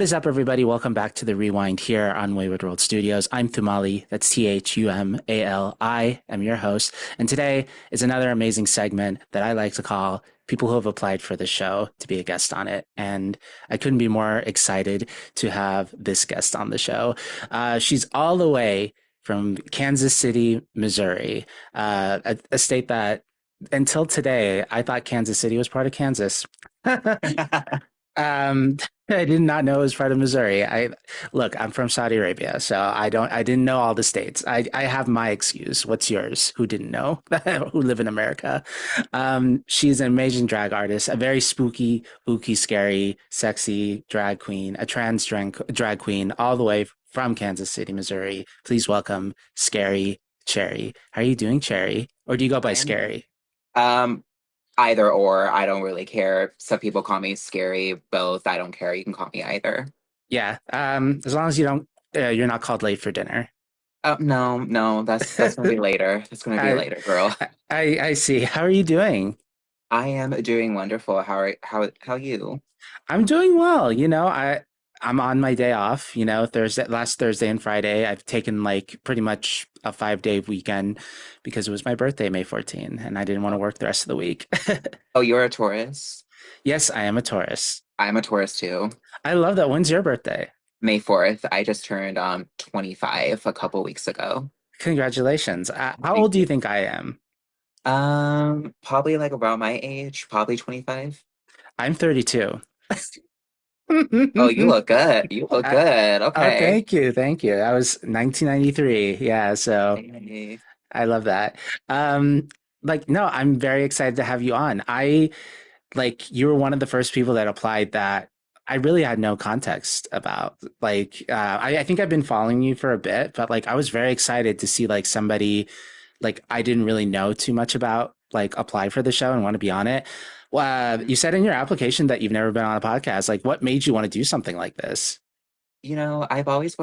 is up, everybody? Welcome back to the Rewind here on Wayward World Studios. I'm Thumali. That's Thumali. I'm your host. And today is another amazing segment that I like to call People Who Have Applied for the Show to be a guest on it. And I couldn't be more excited to have this guest on the show. She's all the way from Kansas City, Missouri, a state that until today, I thought Kansas City was part of Kansas. Um, I did not know it was part of Missouri. I'm from Saudi Arabia, so I didn't know all the states. I have my excuse. What's yours? Who didn't know? Who live in America? She's an amazing drag artist, a very spooky, ooky, scary, sexy drag queen, a drag queen, all the way from Kansas City, Missouri. Please welcome Scary Cherry. How are you doing, Cherry? Or do you go by I'm Scary? um either or. I don't really care. Some people call me scary. Both. I don't care. You can call me either. Yeah. As long as you're not called late for dinner. No, no, that's gonna be later. That's gonna be I, later, girl. I see. How are you doing? I am doing wonderful. How you? I'm doing well. I'm on my day off, last Thursday and Friday. I've taken like pretty much a 5-day weekend because it was my birthday, May 14th, and I didn't want to work the rest of the week. Oh, you're a Taurus? Yes, I am a Taurus. I'm a Taurus too. I love that. When's your birthday? May 4th. I just turned 25 a couple weeks ago. Congratulations. How Thank old do you you. think I am? Probably like around my age, probably 25. I'm 32. Oh, you look good. You look I, good. oh, Okay. thank you. Thank you. That was 1993. Yeah, so Hey. I love that. Um, no, I'm very excited to have you on. You were one of the first people that applied that I really had no context about. I think I've been following you for a bit, but like, I was very excited to see like somebody like I didn't really know too much about like apply for the show and want to be on it. Well, you said in your application that you've never been on a podcast. Like, what made you want to do something like this? I always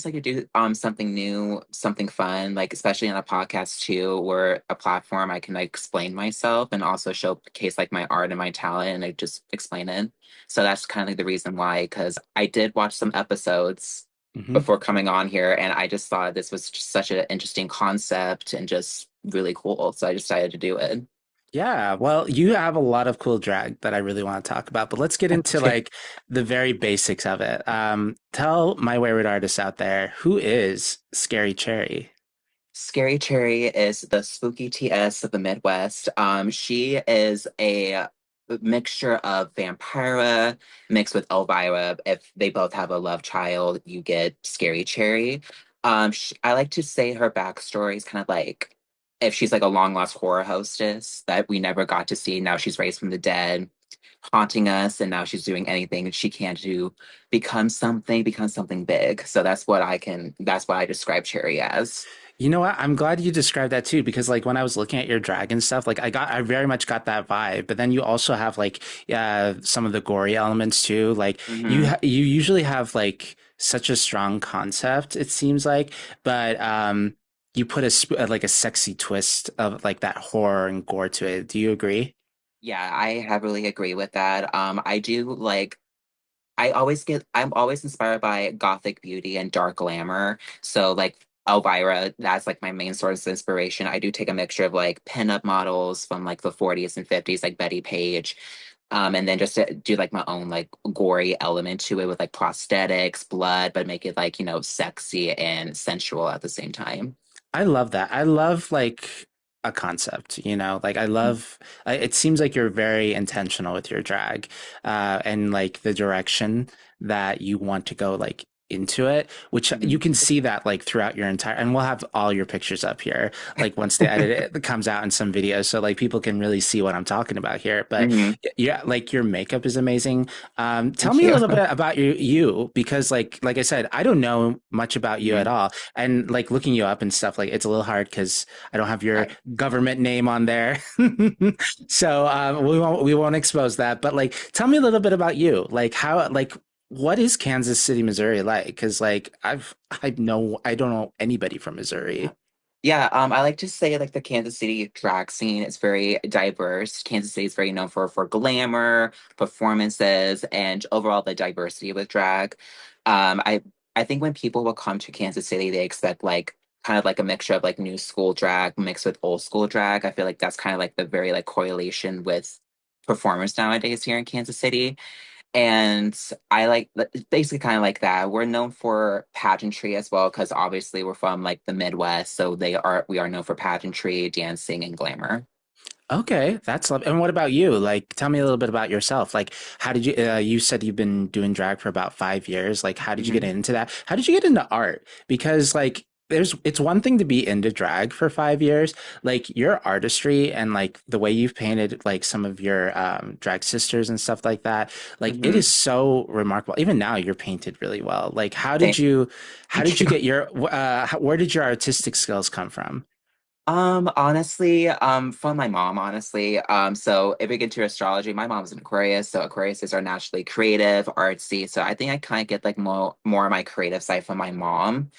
like to do something new, something fun, like especially on a podcast too, where a platform I can like explain myself and also showcase like my art and my talent and like just explain it. So that's kind of like the reason why, because I did watch some episodes Hmm. before coming on here and I just thought this was just such an interesting concept and just really cool. So I decided to do it. Yeah, well, you have a lot of cool drag that I really want to talk about, but let's get into Okay. like the very basics of it. Tell my wayward artists out there, who is Scary Cherry? Scary Cherry is the spooky TS of the Midwest. She is a mixture of Vampira mixed with Elvira. If they both have a love child, you get Scary Cherry. I like to say her backstory is kind of like if she's like a long lost horror hostess that we never got to see. Now she's raised from the dead, haunting us, and now she's doing anything she can to become something big. So that's what I describe Cherry as. You know what? I'm glad you described that too, because like when I was looking at your drag and stuff, I very much got that vibe. But then you also have like, some of the gory elements too. Like Hmm. you usually have like such a strong concept, it seems like, but you put like a sexy twist of like that horror and gore to it. Do you agree? Yeah, I heavily agree with that. I do like I'm always inspired by gothic beauty and dark glamour. So like Elvira, that's like my main source of inspiration. I do take a mixture of like pinup models from like the 40s and 50s, like Betty Page. And then just to do like my own like gory element to it with like prosthetics, blood, but make it like, sexy and sensual at the same time. I love that. I love like a concept, like it seems like you're very intentional with your drag, and like the direction that you want to go like into it, which you Mhm. can see that like throughout your entire, and we'll have all your pictures up here, like once they edit it, it comes out in some videos. So like people can really see what I'm talking about here. But Mhm. yeah, like your makeup is amazing. Tell Thank me a you. little bit about you, because like I said, I don't know much about you at Mhm. all. And like looking you up and stuff, like it's a little hard because I don't have your Right. government name on there. So we won't expose that. But like tell me a little bit about you. Like what is Kansas City, Missouri like? Because like I don't know anybody from Missouri. Yeah, I like to say like the Kansas City drag scene is very diverse. Kansas City is very known for glamour, performances, and overall the diversity with drag. I think when people will come to Kansas City, they expect like kind of like a mixture of like new school drag mixed with old school drag. I feel like that's kind of like the very like correlation with performers nowadays here in Kansas City. And I like basically kind of like that. We're known for pageantry as well, because obviously we're from like the Midwest, so we are known for pageantry, dancing, and glamour. Okay, that's love. And what about you? Like, tell me a little bit about yourself. Like, how did you, you said you've been doing drag for about 5 years. Like, how did you get Hmm. into that? How did you get into art? Because, like, it's one thing to be into drag for 5 years. Like, your artistry and, like, the way you've painted, like, some of your drag sisters and stuff like that, like, it Hmm. is so remarkable. Even now, you're painted really well. Like, Thank, how thank did you. you get where did your artistic skills come from? Honestly, from my mom, honestly. So if we get to astrology, my mom's an Aquarius, so Aquariuses are naturally creative, artsy. So I think I kind of get like more of my creative side from my mom.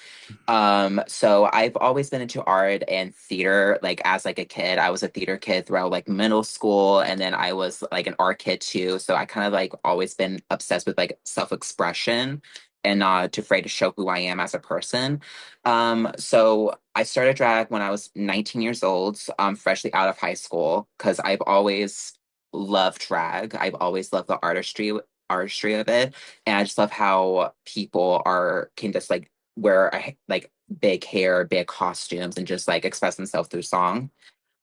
So I've always been into art and theater. Like as like a kid, I was a theater kid throughout like middle school, and then I was like an art kid too. So I kind of like always been obsessed with like self-expression and not too afraid to show who I am as a person. So I started drag when I was 19 years old, freshly out of high school, because I've always loved drag. I've always loved the artistry of it. And I just love how people are can just like wear like big hair, big costumes, and just like express themselves through song.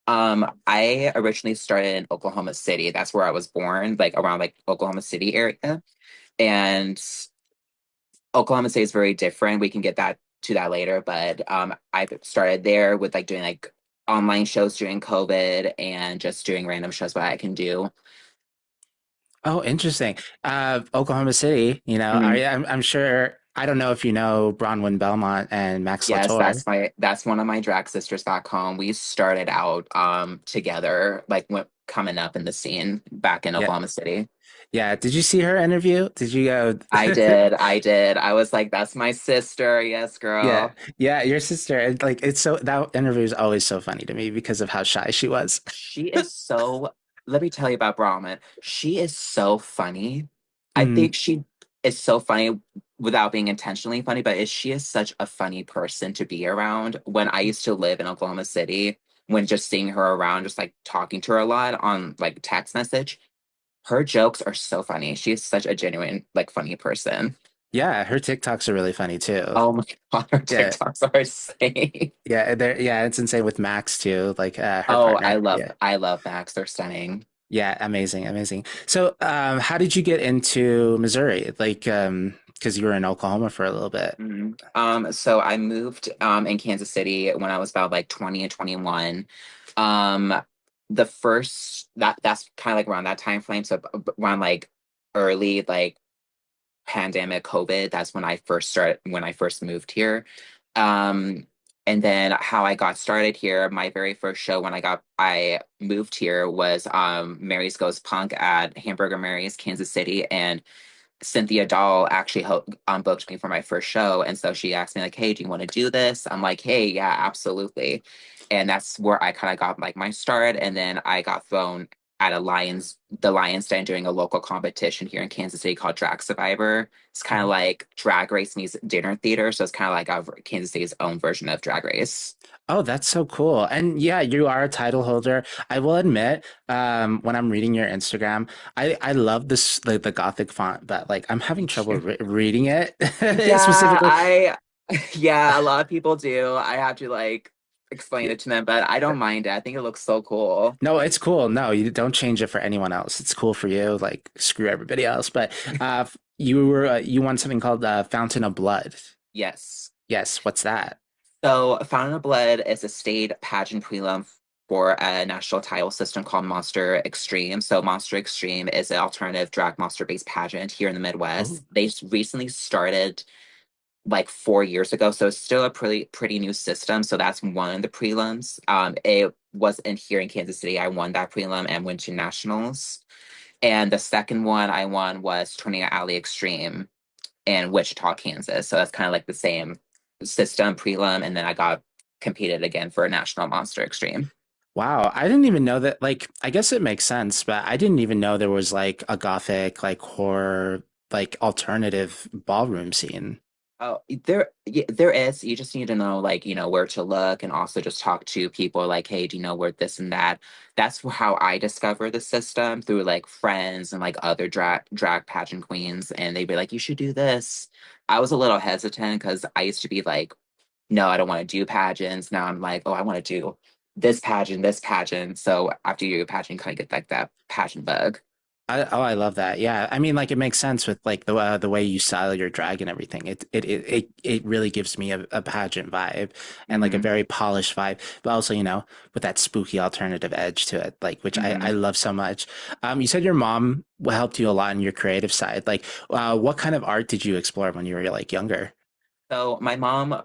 I originally started in Oklahoma City. That's where I was born, like around like Oklahoma City area. And Oklahoma City is very different. We can get that to that later, but I started there with like doing like online shows during COVID and just doing random shows what I can do. Oh, interesting. Oklahoma City, Mhm. I'm sure, I don't know if you know Bronwyn Belmont and Max Yes, Latour. that's one of my drag sisters back home. We started out together, like when coming up in the scene back in Yeah. Oklahoma City. Yeah. Did you see her interview? Did you go? I did. I was like, that's my sister. Yes, Yeah. girl. Yeah. Your sister. Like, it's so, that interview is always so funny to me because of how shy she was. She is so, let me tell you about Brahman. She is so funny. I Mm, think she is so funny without being intentionally funny, but she is such a funny person to be around. When I used to live in Oklahoma City, when just seeing her around, just like talking to her a lot on like text message, her jokes are so funny. She is such a genuine, like funny person. yeah. Her TikToks are really funny too. Oh my God, her Yeah. TikToks are insane. Yeah. It's insane with Max too. Like, her Oh, partner. Yeah. I love Max. They're stunning. Yeah. Amazing. Amazing. So, how did you get into Missouri? Like, because you were in Oklahoma for a little bit. Mhm. So I moved in Kansas City when I was about like 20 and 21. Um, the first that's kind of like around that time frame. So around like early like pandemic COVID, that's when I first moved here. Um, and then how I got started here, my very first show when I moved here was Mary's Goes Punk at Hamburger Mary's, Kansas City. And Cynthia Dahl actually booked me for my first show. And so she asked me, like, hey, do you want to do this? I'm like, hey, yeah, absolutely. And that's where I kind of got like my start. And then I got thrown at the Lions Den doing a local competition here in Kansas City called Drag Survivor. It's kind of like Drag Race meets dinner theater. So it's kind of like Kansas City's own version of Drag Race. Oh, that's so cool. And yeah, you are a title holder. I will admit, when I'm reading your Instagram, I love this like the Gothic font, but like I'm having Thank trouble you. reading it Yeah, specifically. yeah, a lot of people do. I have to like explain Yeah. it to them, but I don't mind it. I think it looks so cool. No, it's cool. No, you don't change it for anyone else. It's cool for you. Like screw everybody else. But you won something called Fountain of Blood. Yes. Yes, what's that? So, Fountain of Blood is a state pageant prelim for a national title system called Monster Extreme. So, Monster Extreme is an alternative drag monster based pageant here in the Oh. Midwest. They recently started like 4 years ago, so it's still a pretty new system. So that's one of the prelims. It was in here in Kansas City. I won that prelim and went to nationals. And the second one I won was Tornado Alley Extreme in Wichita, Kansas. So that's kind of like the same system prelim, and then I got competed again for a national monster extreme. Wow, I didn't even know that. Like, I guess it makes sense, but I didn't even know there was like a gothic, like horror, like alternative ballroom scene. Oh, there is. You just need to know, like, where to look and also just talk to people like, hey, do you know where this and that? That's how I discovered the system through like friends and like other drag pageant queens. And they'd be like, you should do this. I was a little hesitant because I used to be like, no, I don't want to do pageants. Now I'm like, oh, I want to do this pageant, this pageant. So after you do a pageant, you kind of get like that pageant bug. I love that. Yeah, I mean, like it makes sense with like the way you style your drag and everything. It really gives me a pageant vibe and like a Hmm. very polished vibe, but also with that spooky alternative edge to it, like which I Hmm. love so much. You said your mom helped you a lot in your creative side. Like, what kind of art did you explore when you were like younger? So my mom,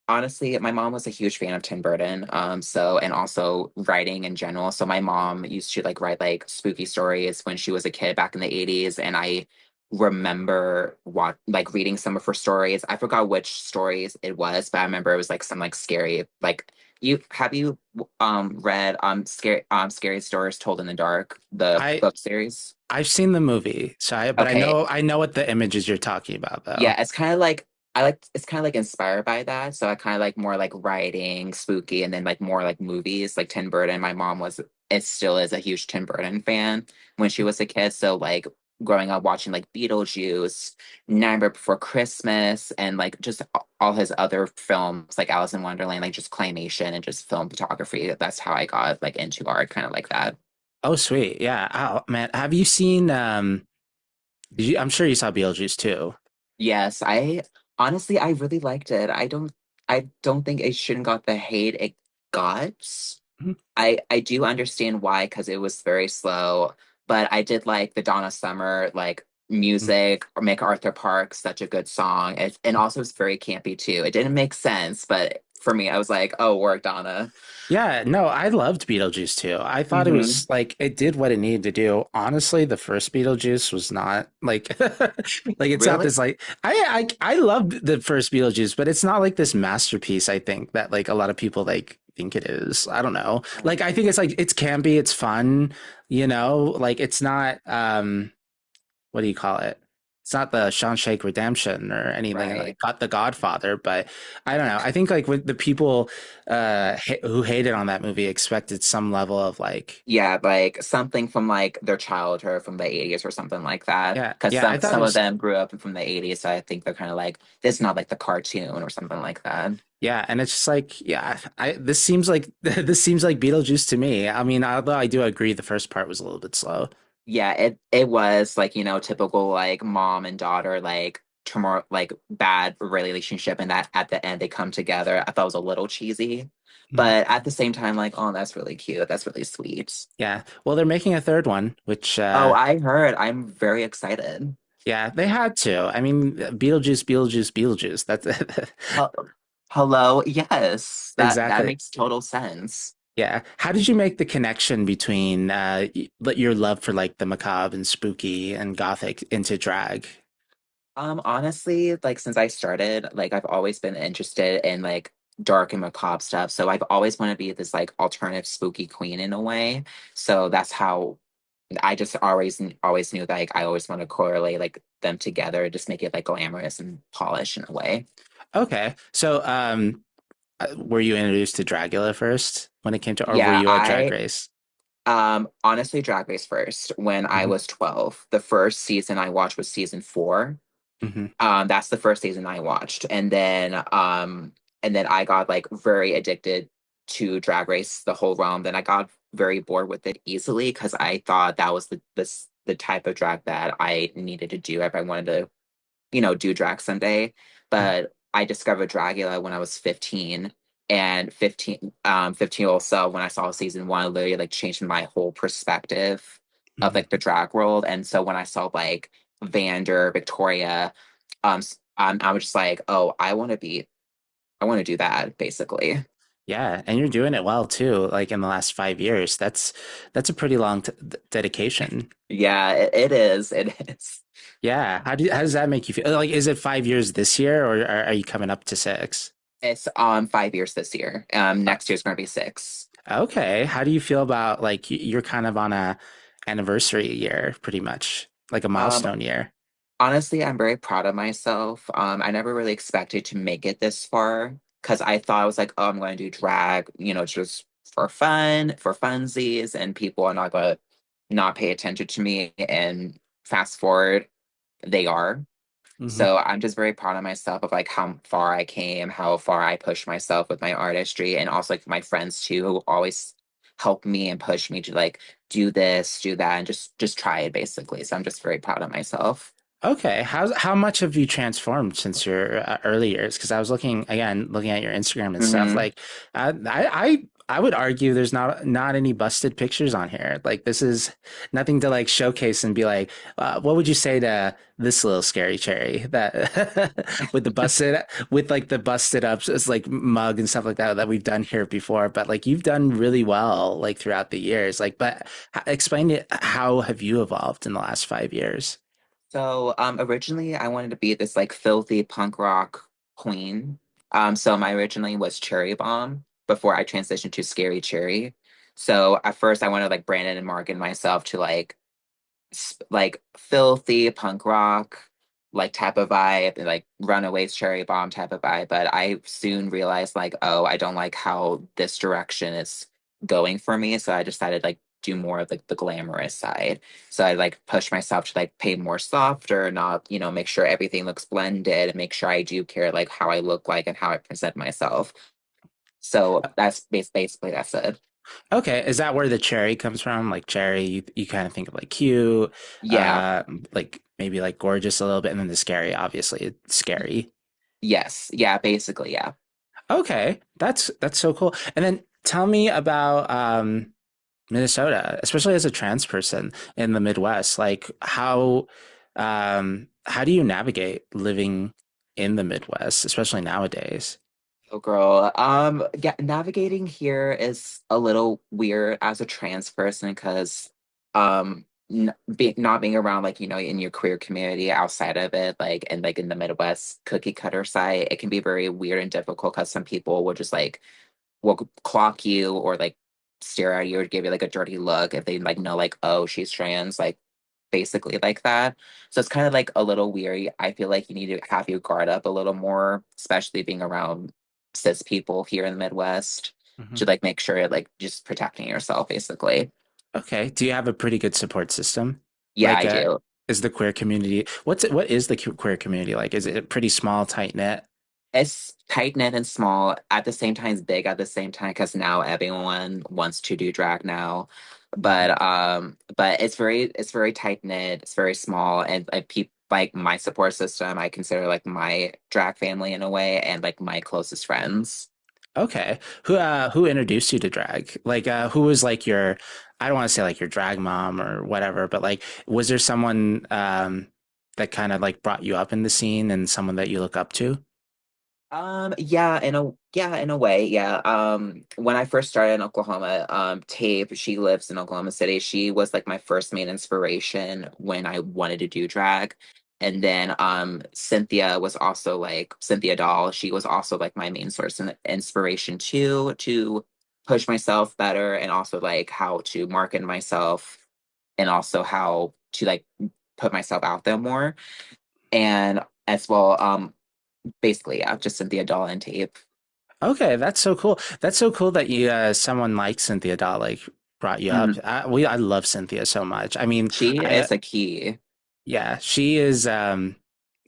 honestly, my mom was a huge fan of Tim Burton. And also writing in general. So my mom used to like write like spooky stories when she was a kid back in the 80s. And I remember like reading some of her stories. I forgot which stories it was, but I remember it was like some like scary, like you read Scary Stories Told in the Dark, the I book series? I've seen the movie, so but Okay. I know what the images you're talking about though. Yeah, it's kind of like it's kind of like inspired by that. So I kind of like more like writing, spooky, and then like more like movies, like Tim Burton. My mom was it still is a huge Tim Burton fan when she was a kid. So like growing up watching like Beetlejuice, Nightmare Before Christmas, and like just all his other films like Alice in Wonderland, like just claymation and just film photography. That's how I got like into art, kind of like that. Oh, sweet. Yeah. Oh, man. Have you seen I'm sure you saw Beetlejuice too. Yes, I honestly I really liked it. I don't think it shouldn't got the hate it got. Mhm. I do understand why because it was very slow, but I did like the Donna Summer like music or Make Arthur Park such a good song. And also it's very campy too. It didn't make sense, but for me I was like, oh, work Donna. Yeah, no, I loved Beetlejuice too. I thought it Hmm. was like it did what it needed to do. Honestly, the first Beetlejuice was not like like it's not Really? this like I loved the first Beetlejuice, but it's not like this masterpiece, I think, that like a lot of people like think it is. I don't know. Like I think it's like it's campy, it's fun, like it's not what do you call it? It's not the Shawshank Redemption or anything Right. like got the Godfather, but I don't know. I think like with the people who hated on that movie expected some level of like Yeah, like something from like their childhood from the 80s or something like that. yeah, Because yeah. I thought it some of was them grew up from the 80s, so I think they're kind of like this is not like the cartoon or something like that. yeah, and it's just like yeah. I this seems like this seems like Beetlejuice to me. I mean, although I do agree the first part was a little bit slow. Yeah, it was like, typical like mom and daughter like turmoil like bad relationship and that at the end they come together. I thought it was a little cheesy, Mhm. but at the same time, like, oh, that's really cute. That's really sweet. Yeah. Well, they're making a third one, which Oh, I heard. I'm very excited. yeah, they had to. I mean, Beetlejuice, Beetlejuice, Beetlejuice. That's Hel- Hello, yes, that exactly. makes total sense. Yeah. How did you make the connection between your love for like the macabre and spooky and gothic into drag? Honestly, like since I started, like I've always been interested in like dark and macabre stuff. So I've always wanted to be this like alternative spooky queen in a way. So that's how I just always knew that like I always want to correlate like them together, just make it like glamorous and polished in a way. Okay. So, were you introduced to Dragula first when it came to, or were Yeah, you a Drag I Race? honestly Drag Race first when I Hmm. was 12. The first season I watched was season 4. Hmm. That's the first season I watched, and then I got like very addicted to Drag Race, the whole realm. Then I got very bored with it easily because I thought that was the type of drag that I needed to do if I wanted to, do drag someday. But I discovered Dragula when I was 15. And 15-year-old self, when I saw season 1, literally like changed my whole perspective of Hmm. like the drag world. And so when I saw like Vander, Victoria, I was just like, oh, I want to do that basically. Yeah, and you're doing it well too. Like in the last 5 years, that's a pretty long dedication. Yeah, it is. It is. Yeah. How does that make you feel? Like, is it 5 years this year, or are you coming up to six? It's on 5 years this year. Uh, Next year's going to be six. okay. How do you feel about like you're kind of on a anniversary year, pretty much like a Um, milestone year? Honestly, I'm very proud of myself. I never really expected to make it this far because I thought I was like, oh, I'm going to do drag, just for fun, for funsies, and people are not going to not pay attention to me. And fast forward, they are. Hmm. So I'm just very proud of myself of like how far I came, how far I pushed myself with my artistry, and also like my friends too, who always help me and push me to like do this, do that, and just try it basically. So I'm just very proud of myself. Okay. How much have you transformed since your early years? Because I was looking again, looking at your Instagram and stuff. Hmm. Like, I would argue there's not any busted pictures on here. Like, this is nothing to like showcase and be like, what would you say to this little scary cherry that with the busted with like the busted up as like mug and stuff like that we've done here before. But like, you've done really well like throughout the years. Like, but explain it. How have you evolved in the last 5 years? So originally I wanted to be this like filthy punk rock queen. So my originally was Cherry Bomb before I transitioned to Scary Cherry. So at first I wanted to like brand it and market myself to like like filthy punk rock like type of vibe and like runaways cherry bomb type of vibe, but I soon realized like, oh, I don't like how this direction is going for me, so I decided like do more of like the glamorous side. So I like push myself to like pay more softer, not make sure everything looks blended and make sure I do care like how I look like and how I present myself. So that's basically that's it. Okay, is that where the cherry comes from? Like cherry, you kind of think of like cute, Yeah. uh, like maybe like gorgeous a little bit, and then the scary, obviously, it's scary. Yes. Yeah, basically, yeah. Okay, that's so cool. And then tell me about Minnesota, especially as a trans person in the Midwest. Like how do you navigate living in the Midwest, especially nowadays? Oh, girl. Yeah, navigating here is a little weird as a trans person because, not being around like in your queer community outside of it, like and like in the Midwest cookie cutter side, it can be very weird and difficult because some people will just like will clock you or like stare at you or give you like a dirty look if they like know like, oh, she's trans, like basically like that. So it's kind of like a little weird. I feel like you need to have your guard up a little more, especially being around cis people here in the Midwest Mhm. to like make sure like just protecting yourself basically. Okay. Do you have a pretty good support system? Yeah, Like, I do. is the queer community, what is the queer community like? Is it pretty small, tight knit? It's tight knit and small at the same time. It's big at the same time because now everyone wants to do drag now. Hmm. But it's very tight knit. It's very small, and like people like my support system, I consider like my drag family in a way, and like my closest friends. Okay. Who introduced you to drag? Like, who was like your, I don't want to say like your drag mom or whatever, but like, was there someone that kind of like brought you up in the scene and someone that you look up to? In a way, yeah. When I first started in Oklahoma, Tape, she lives in Oklahoma City. She was like my first main inspiration when I wanted to do drag. And then Cynthia was also like Cynthia Doll. She was also like my main source and inspiration too, to push myself better and also like how to market myself and also how to like put myself out there more. And as well, basically, yeah, just Cynthia Doll and Tape. Okay, that's so cool. That's so cool that you someone like Cynthia Dodd like brought you up. Mhm. I love Cynthia so much. I mean, She I is a key. yeah, she is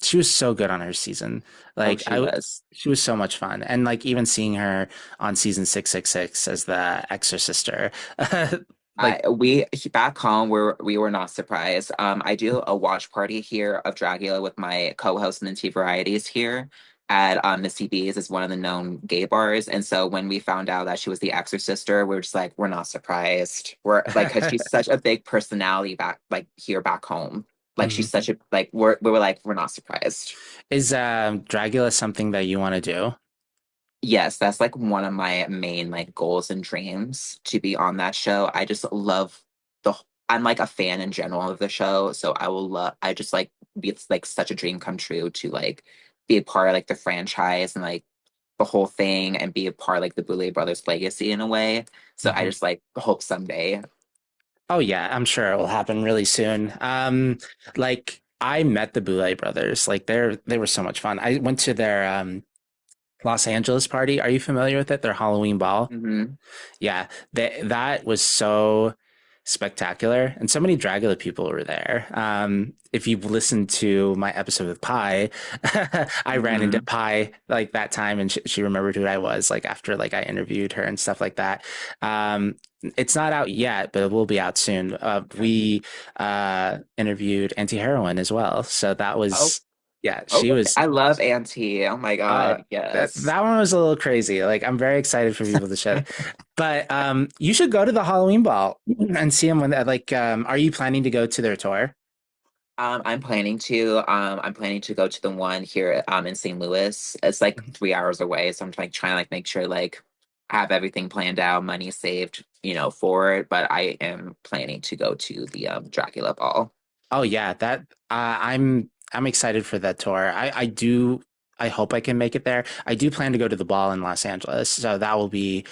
she was so good on her season. Oh, Like she was. she was so much fun. And like even seeing her on season 666 as the exorcister. I Like we back home we were not surprised. I do a watch party here of Dragula with my co-host Minty Varieties here at Missy B's is one of the known gay bars. And so when we found out that she was the exorcister, we are just like, we're not surprised. We're like, because she's such a big personality back like here back home. Like mhm. she's such a like we were like, we're not surprised. Is Dragula something that you want to do? Yes, that's like one of my main like goals and dreams to be on that show. I just love I'm like a fan in general of the show, so I just like it's like such a dream come true to like be a part of like the franchise and like the whole thing and be a part of like the Boulet brothers legacy in a way. So I Mhm. just like hope someday. Oh yeah, I'm sure it will happen really soon. Like I met the Boulay brothers. Like they were so much fun. I went to their Los Angeles party. Are you familiar with it? Their Halloween ball. Hmm. Yeah, that was so spectacular, and so many Dragula people were there. If you've listened to my episode with Pi, I ran into Hmm. Pi like that time, and she remembered who I was like after like I interviewed her and stuff like that. It's not out yet, but it will be out soon. We interviewed Anti-Heroin as well, so that Oh, was yeah, she okay. was I love Auntie. Oh my uh, God, that yes. that one was a little crazy. Like I'm very excited for people to show, but you should go to the Halloween ball and see them when like are you planning to go to their tour? I'm planning to go to the one here in St. Louis. It's like 3 hours away, so I'm like trying to like make sure like I have everything planned out, money saved, for it. But I am planning to go to the Dracula ball. Oh yeah, that I'm excited for that tour. I do I hope I can make it there. I do plan to go to the ball in Los Angeles, so uh that will be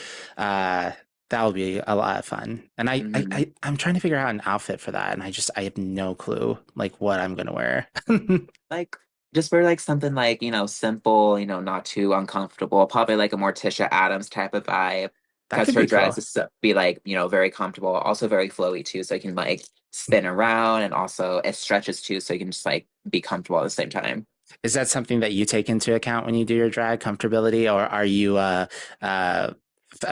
a lot of fun. And Hmm. I'm trying to figure out an outfit for that, and I have no clue like what I'm gonna wear. Like just wear like something like, simple, not too uncomfortable. Probably like a Morticia Adams type of vibe. That Because could her be dress cool. is be like, very comfortable, also very flowy too. So you can like spin around and also it stretches too, so you can just like be comfortable at the same time. Is that something that you take into account when you do your drag comfortability, or are you uh, a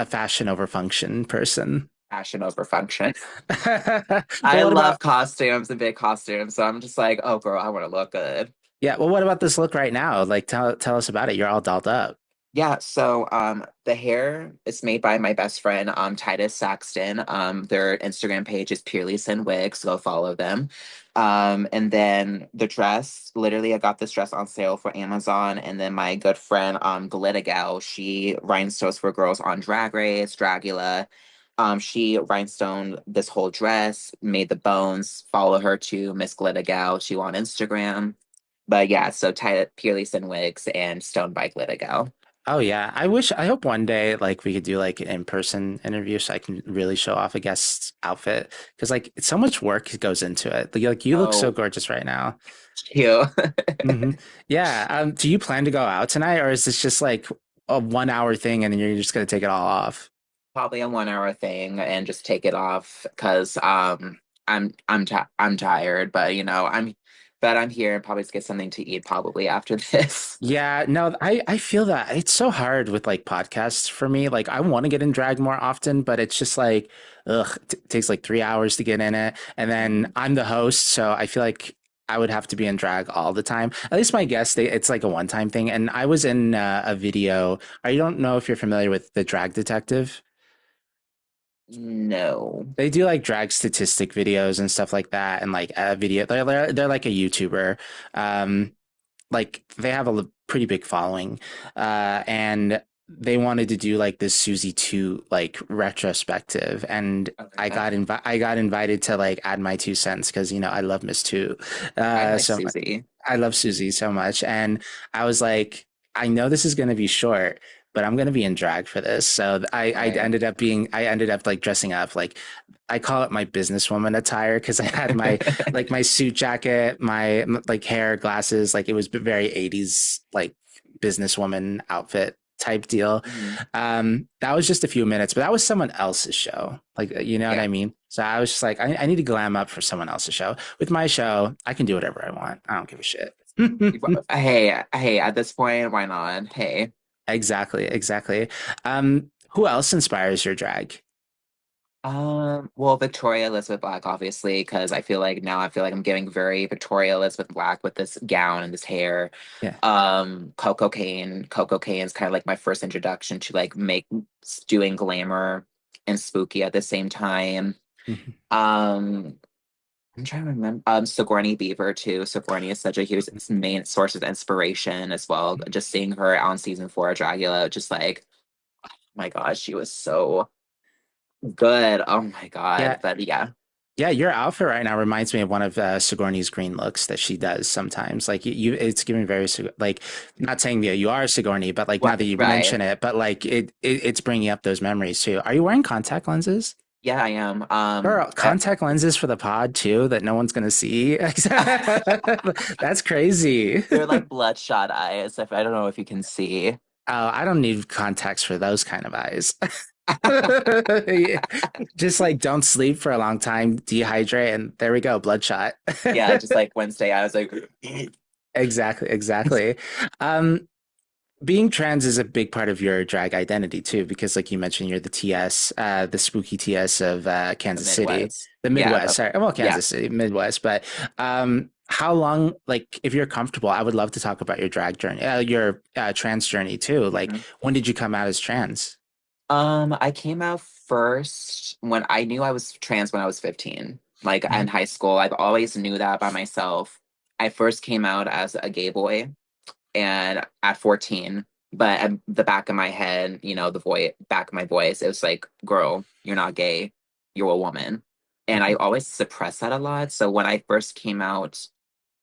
fashion over function person? Fashion over function. Well, I what love about costumes and big costumes, so I'm just like, oh girl, I want to look good. yeah? Well, what about this look right now? Like, tell us about it. You're all dolled up. Yeah, so the hair is made by my best friend Titus Saxton. Their Instagram page is Purely Sin Wigs. Go follow them. And then the dress, literally I got this dress on sale for Amazon. And then my good friend Gal, she rhinestones for girls on Drag Race, Dragula. She rhinestoned this whole dress, made the bones. Follow her to Miss Gal. She on Instagram. But yeah, so Purely Sin Wigs and Stoned by Gal. Oh yeah, I hope one day like we could do like an in-person interview so I can really show off a guest's outfit because like so much work goes into it. Like you look so Oh, gorgeous right now. cute. Hmm. Yeah. Do you plan to go out tonight, or is this just like a 1 hour thing and then you're just gonna take it all off? Probably a 1 hour thing and just take it off because I'm tired, but I'm here and probably just get something to eat probably after this. Yeah, no, I feel that it's so hard with like podcasts for me. Like I want to get in drag more often, but it's just like, ugh, it takes like 3 hours to get in it, and then Mhm. I'm the host, so I feel like I would have to be in drag all the time. At least my guests, it's like a one-time thing. And I was in a video. I don't know if you're familiar with the Drag Detective. No. They do like drag statistic videos and stuff like that, and like a video. They're like a YouTuber. Um, like they have a pretty big following, and they wanted to do like this Susie 2 like retrospective, and Okay. I got invited to like add my 2 cents because I love Miss Two, I like so Susie. I love Susie so much, and I was like, I know this is going to be short, but I'm going to be in drag for this. So Right. I ended up like dressing up like I call it my businesswoman attire because I had my like my suit jacket, my like hair, glasses, like it was very 80s like businesswoman outfit type deal. Mhm. That was just a few minutes, but that was someone else's show. Like, you know what Yeah. I mean? So I was just like, I need to glam up for someone else's show. With my show, I can do whatever I want. I don't give a shit. Hey, at this point, why not? Hey. Exactly, exactly. Who else inspires your drag? Well, Victoria Elizabeth Black, obviously, because I feel like I'm giving very Victoria Elizabeth Black with this gown and this hair. Yeah. Coco Kane. Coco Kane is kind of like my first introduction to like doing glamour and spooky at the same time. Mhm. Um, I'm trying to remember. Sigourney Beaver too. Sigourney is such a huge main source of inspiration as well. Just seeing her on season 4 of Dragula, just like, my gosh, she was so good. Oh my God. Yeah, But yeah. Yeah, your outfit right now reminds me of one of Sigourney's green looks that she does sometimes. Like it's giving very like not saying that you are Sigourney, but like now that you Right. mention it, but like it's bringing up those memories too. Are you wearing contact lenses? Yeah, I am. Girl, contact lenses for the pod too that no one's gonna see. That's crazy. They're like bloodshot eyes, if I don't know if you can see. Oh, I don't need contacts for those kind of eyes. Yeah. Just like don't sleep for a long time, dehydrate, and there we go, bloodshot. Yeah, just like Wednesday, I was like, Exactly, exactly. Um, Being trans is a big part of your drag identity too, because like you mentioned, you're the TS, the spooky TS of the Kansas City, Midwest. the Yeah, Midwest. Sorry, well, yeah. Kansas City, Midwest. But how long, like, if you're comfortable, I would love to talk about your drag journey, your trans journey too. Like, Mhm. when did you come out as trans? I came out first when I knew I was trans when I was 15. Like in Mhm. high school, I've always knew that by myself. I first came out as a gay boy and at 14, but at the back of my head, the voice back of my voice, it was like, girl, you're not gay, you're a woman. And I Mhm. always suppressed that a lot. So when I first came out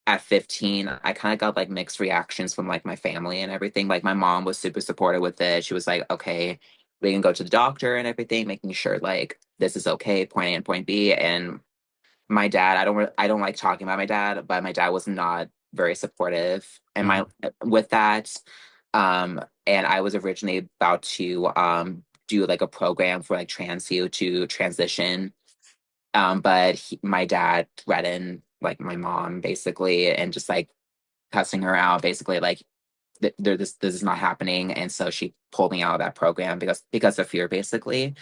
at 15, I kind of got like mixed reactions from like my family and everything. Like my mom was super supportive with it. She was like, okay, we can go to the doctor and everything, making sure like this is okay, point A and point B. And my dad, I don't like talking about my dad, but my dad was not very supportive. And my Mhm. with that, and I was originally about to do like a program for like trans youth to transition, but my dad threatened like my mom basically, and just like cussing her out, basically like this is not happening, and so she pulled me out of that program because of fear, basically.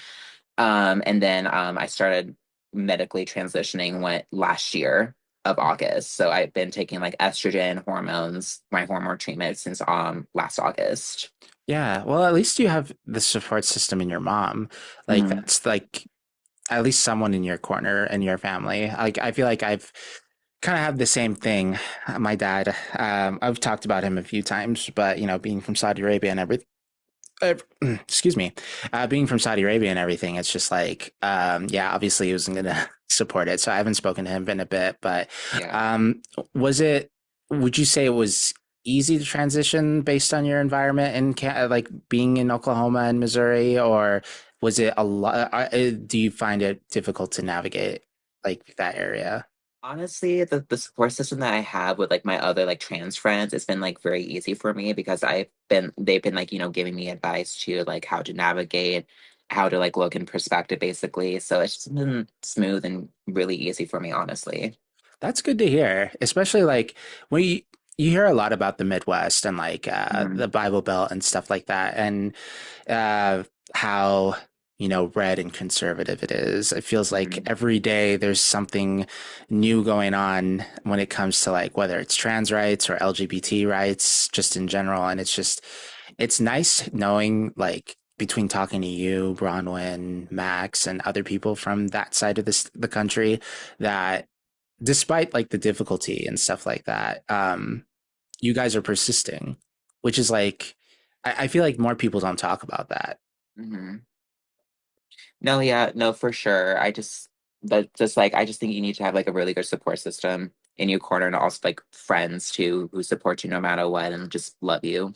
And then I started medically transitioning went last year of August. So I've been taking like estrogen hormones, my hormone treatment since last August. Yeah, well, at least you have the support system in your mom. Like Mhm. that's like at least someone in your corner and your family. Like I feel like I've kind of have the same thing. My dad, I've talked about him a few times, but you know, being from Saudi Arabia and everything, excuse me, being from Saudi Arabia and everything, it's just like, yeah, obviously he wasn't gonna support it. So I haven't spoken to him in a bit, but Yeah. um, was it? Would you say it was easy to transition based on your environment in like being in Oklahoma and Missouri, or was it a lot? Do you find it difficult to navigate like that area? Honestly, the support system that I have with like my other like trans friends, it's been like very easy for me because they've been like, giving me advice to like how to navigate, how to like look in perspective basically. So it's just been smooth and really easy for me, honestly. That's good to hear, especially like when you hear a lot about the Midwest and like Mhm. the Bible Belt and stuff like that, and uh, how you know red and conservative it is. It feels like Mhm. every day there's something new going on when it comes to like whether it's trans rights or LGBT rights, just in general. And it's nice knowing like between talking to you, Bronwyn, Max, and other people from that side of the country that despite like the difficulty and stuff like that, you guys are persisting, which is like, I feel like more people don't talk about that. Mhm. No, yeah, no, for sure. But just like, I just think you need to have like a really good support system in your corner, and also like friends too who support you no matter what and just love you.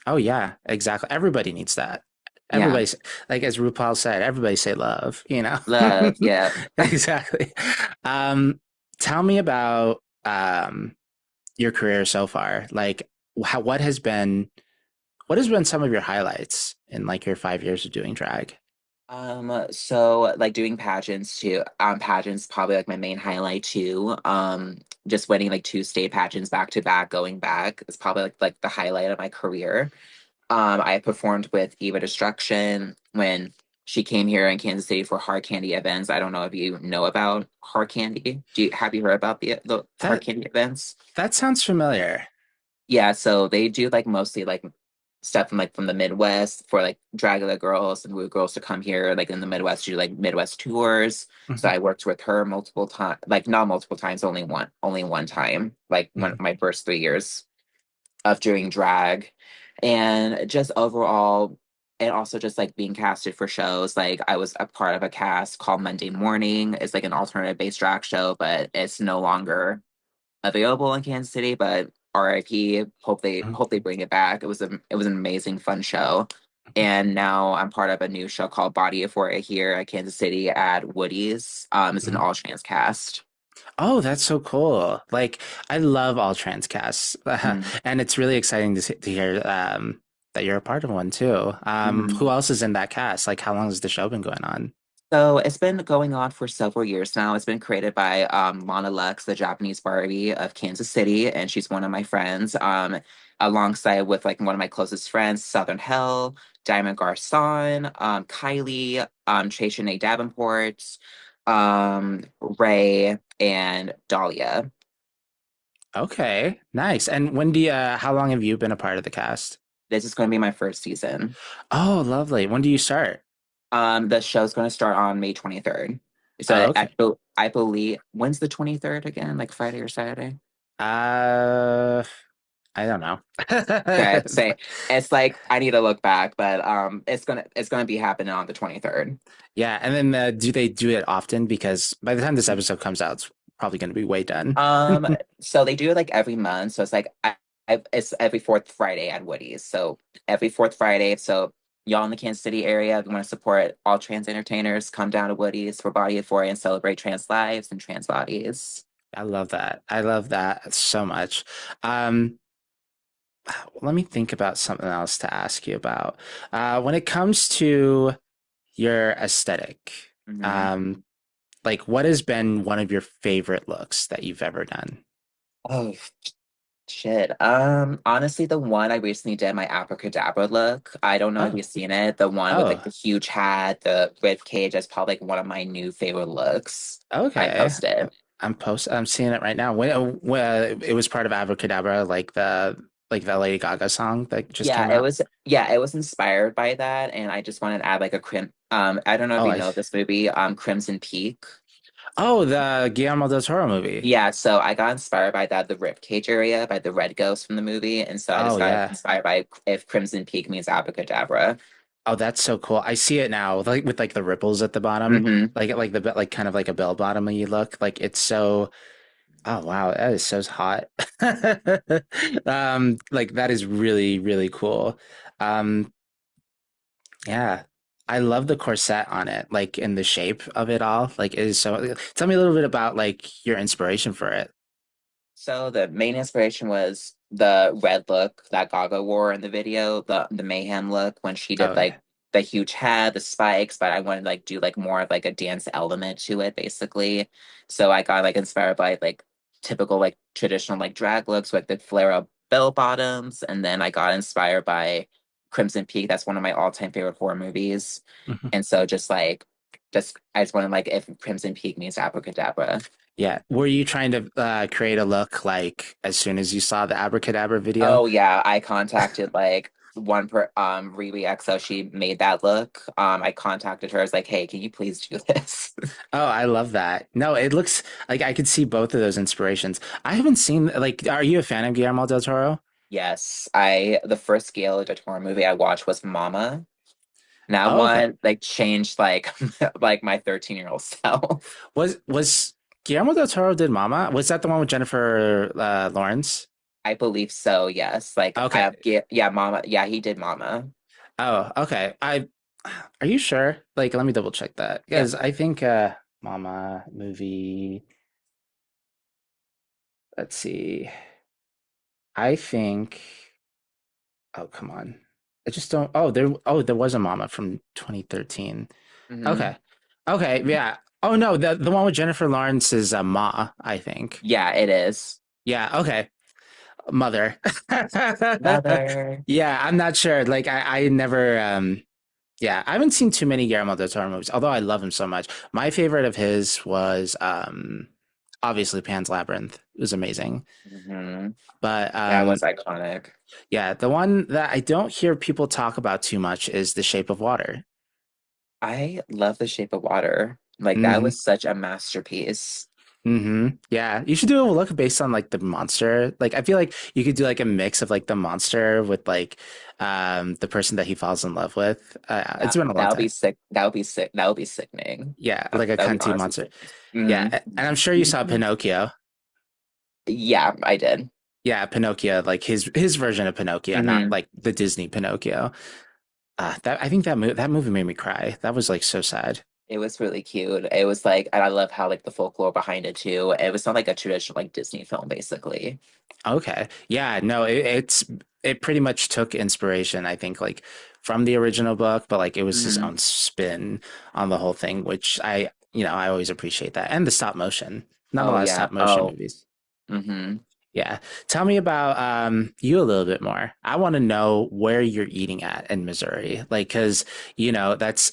Oh yeah, exactly. Everybody needs that. Yeah. Everybody's like as RuPaul said, everybody say love, you know? Love. Yeah. Exactly. Um, Tell me about your career so far. Like what has been some of your highlights in like your 5 years of doing drag? So like doing pageants too, pageants probably like my main highlight too. Just winning like two state pageants back to back, going back is probably like the highlight of my career. I performed with Eva Destruction when she came here in Kansas City for hard candy events. I don't know if you know about hard candy. Have you heard about the hard That candy events? that sounds familiar. Yeah, so they do like mostly like stuff from the Midwest for like Dragula girls and woo girls to come here like in the Midwest to do like Midwest tours. So Mhm, I worked with her multiple times, like not multiple times, only one time, like one mhm. my first 3 years of doing drag. And just overall, and also just like being casted for shows. Like I was a part of a cast called Monday Morning. It's like an alternative based drag show, but it's no longer available in Kansas City. But RIP. Hope they bring it back. It was an amazing fun show. And now I'm part of a new show called Body Euphoria here at Kansas City at Woody's. It's an Mhm. all trans cast. Oh, that's so cool. Like, I love all trans casts. Mm-hmm. And it's really exciting to hear that you're a part of one too. Who else is in that cast? Like, how long has the show been going on? So it's been going on for several years now. It's been created by Lana Lux, the Japanese Barbie of Kansas City, and she's one of my friends. Alongside with like one of my closest friends, Southern Hell, Diamond Garcon, Kylie, Trey Davenport, Ray, and Dahlia. Okay, nice. And how long have you been a part of the cast? This is going to be my first season. Oh, lovely. When do you start? The show's going to start on May 23rd. Oh, So okay. I believe, when's the 23rd again? Like Friday or Saturday? Uh, I don't know. Okay, say it's like I need to look back, but it's gonna be happening on the 23rd. Yeah, and then do they do it often? Because by the time this episode comes out, it's probably going to be way done. Um, so they do it like every month. So it's like it's every fourth Friday at Woody's. So every fourth Friday. So y'all in the Kansas City area, if you want to support all trans entertainers, come down to Woody's for Body Euphoria and celebrate trans lives and trans bodies. I love that. I love that so much. Um, Let me think about something else to ask you about. When it comes to your aesthetic, Hmm. um, like what has been one of your favorite looks that you've ever done? Oh shit. Honestly, the one I recently did my abracadabra look. I don't know if Oh, you've seen it. The one with like oh, the huge hat, the rib cage. That's probably like one of my new favorite looks. I okay. posted. I'm seeing it right now. When it was part of Abracadabra, like the Lady Gaga song that just came out. Yeah, it was inspired by that, and I just wanted to add like a I don't know if Oh, you know this movie, Crimson Peak. the Guillermo del Toro movie. Yeah, so I got inspired by that, the rib cage area, by the red ghost from the movie, and so I Oh just got yeah. inspired by if Crimson Peak means abracadabra. Oh, that's so cool. I see it now, like with like the ripples at the bottom, Hmm. like kind of like a bell bottom you look. Like it's so. Oh wow, that is so hot. Like that is really really cool. Um, yeah, I love the corset on it, like in the shape of it all. Like it is so. Tell me a little bit about like your inspiration for it. So the main inspiration was the red look that Gaga wore in the video, the mayhem look when she did Oh like yeah. the huge hat, the spikes, but I wanted to like do like more of like a dance element to it, basically. So I got like inspired by like typical like traditional like drag looks with the flare up bell bottoms, and then I got inspired by Crimson Peak. That's one of my all-time favorite horror movies. Mhm. And so just I just wanted like if Crimson Peak means abracadabra. Yeah. Were you trying to create a look like as soon as you saw the Abracadabra video? Oh yeah, I contacted like one per Riri EXO. She made that look. I contacted her. I was like, hey, can you please do this? Oh, I love that. No, it looks like I could see both of those inspirations. I haven't seen like, are you a fan of Guillermo del Toro? Yes, I the first Gail Torre movie I watched was Mama. And that Oh, okay. one like changed like like my 13-year-old self. Was Guillermo del Toro did Mama? Was that the one with Jennifer Lawrence? I believe so, yes. Like Okay. yeah, Mama. Yeah, he did Mama. Oh, okay. Are you sure? Like, let me double check that Yeah. because I think Mama movie. Let's see. I think. Oh, come on. I just don't. There was a Mama from 2013. Hmm. Okay. Okay, yeah. Oh no, the one with Jennifer Lawrence is Ma, I think. Yeah, it is. Yeah, okay. Mother. Mother. Yeah, I'm not sure. Like I never yeah, I haven't seen too many Guillermo del Toro movies, although I love him so much. My favorite of his was obviously Pan's Labyrinth. It was amazing. Hmm. But That was iconic. yeah, the one that I don't hear people talk about too much is The Shape of Water. I love The Shape of Water. Like that Hmm. was such a masterpiece. Yeah, you should do a look based on like the monster. Like I feel like you could do like a mix of like the monster with like the person that he falls in love with. It's That been a long that would time. be sick. That would be sick. That would be sickening. Yeah, like a That would be cunty honestly monster. sickening. Yeah, Mm. and I'm sure you saw Pinocchio. Yeah, I did. Yeah, Pinocchio, like his version of Pinocchio, not Hmm. like the Disney Pinocchio. That I think that movie made me cry. That was like so sad. It was really cute. It was like, and I love how like the folklore behind it too. It was not like a traditional like Disney film, basically. Okay. Yeah, no, it pretty much took inspiration, I think, like from the original book, but like it was his Hmm. own spin on the whole thing, which I always appreciate that. And the stop motion. Not a Oh lot of yeah. stop motion Oh. movies. Hmm. Yeah. Tell me about you a little bit more. I want to know where you're eating at in Missouri. Like, cause that's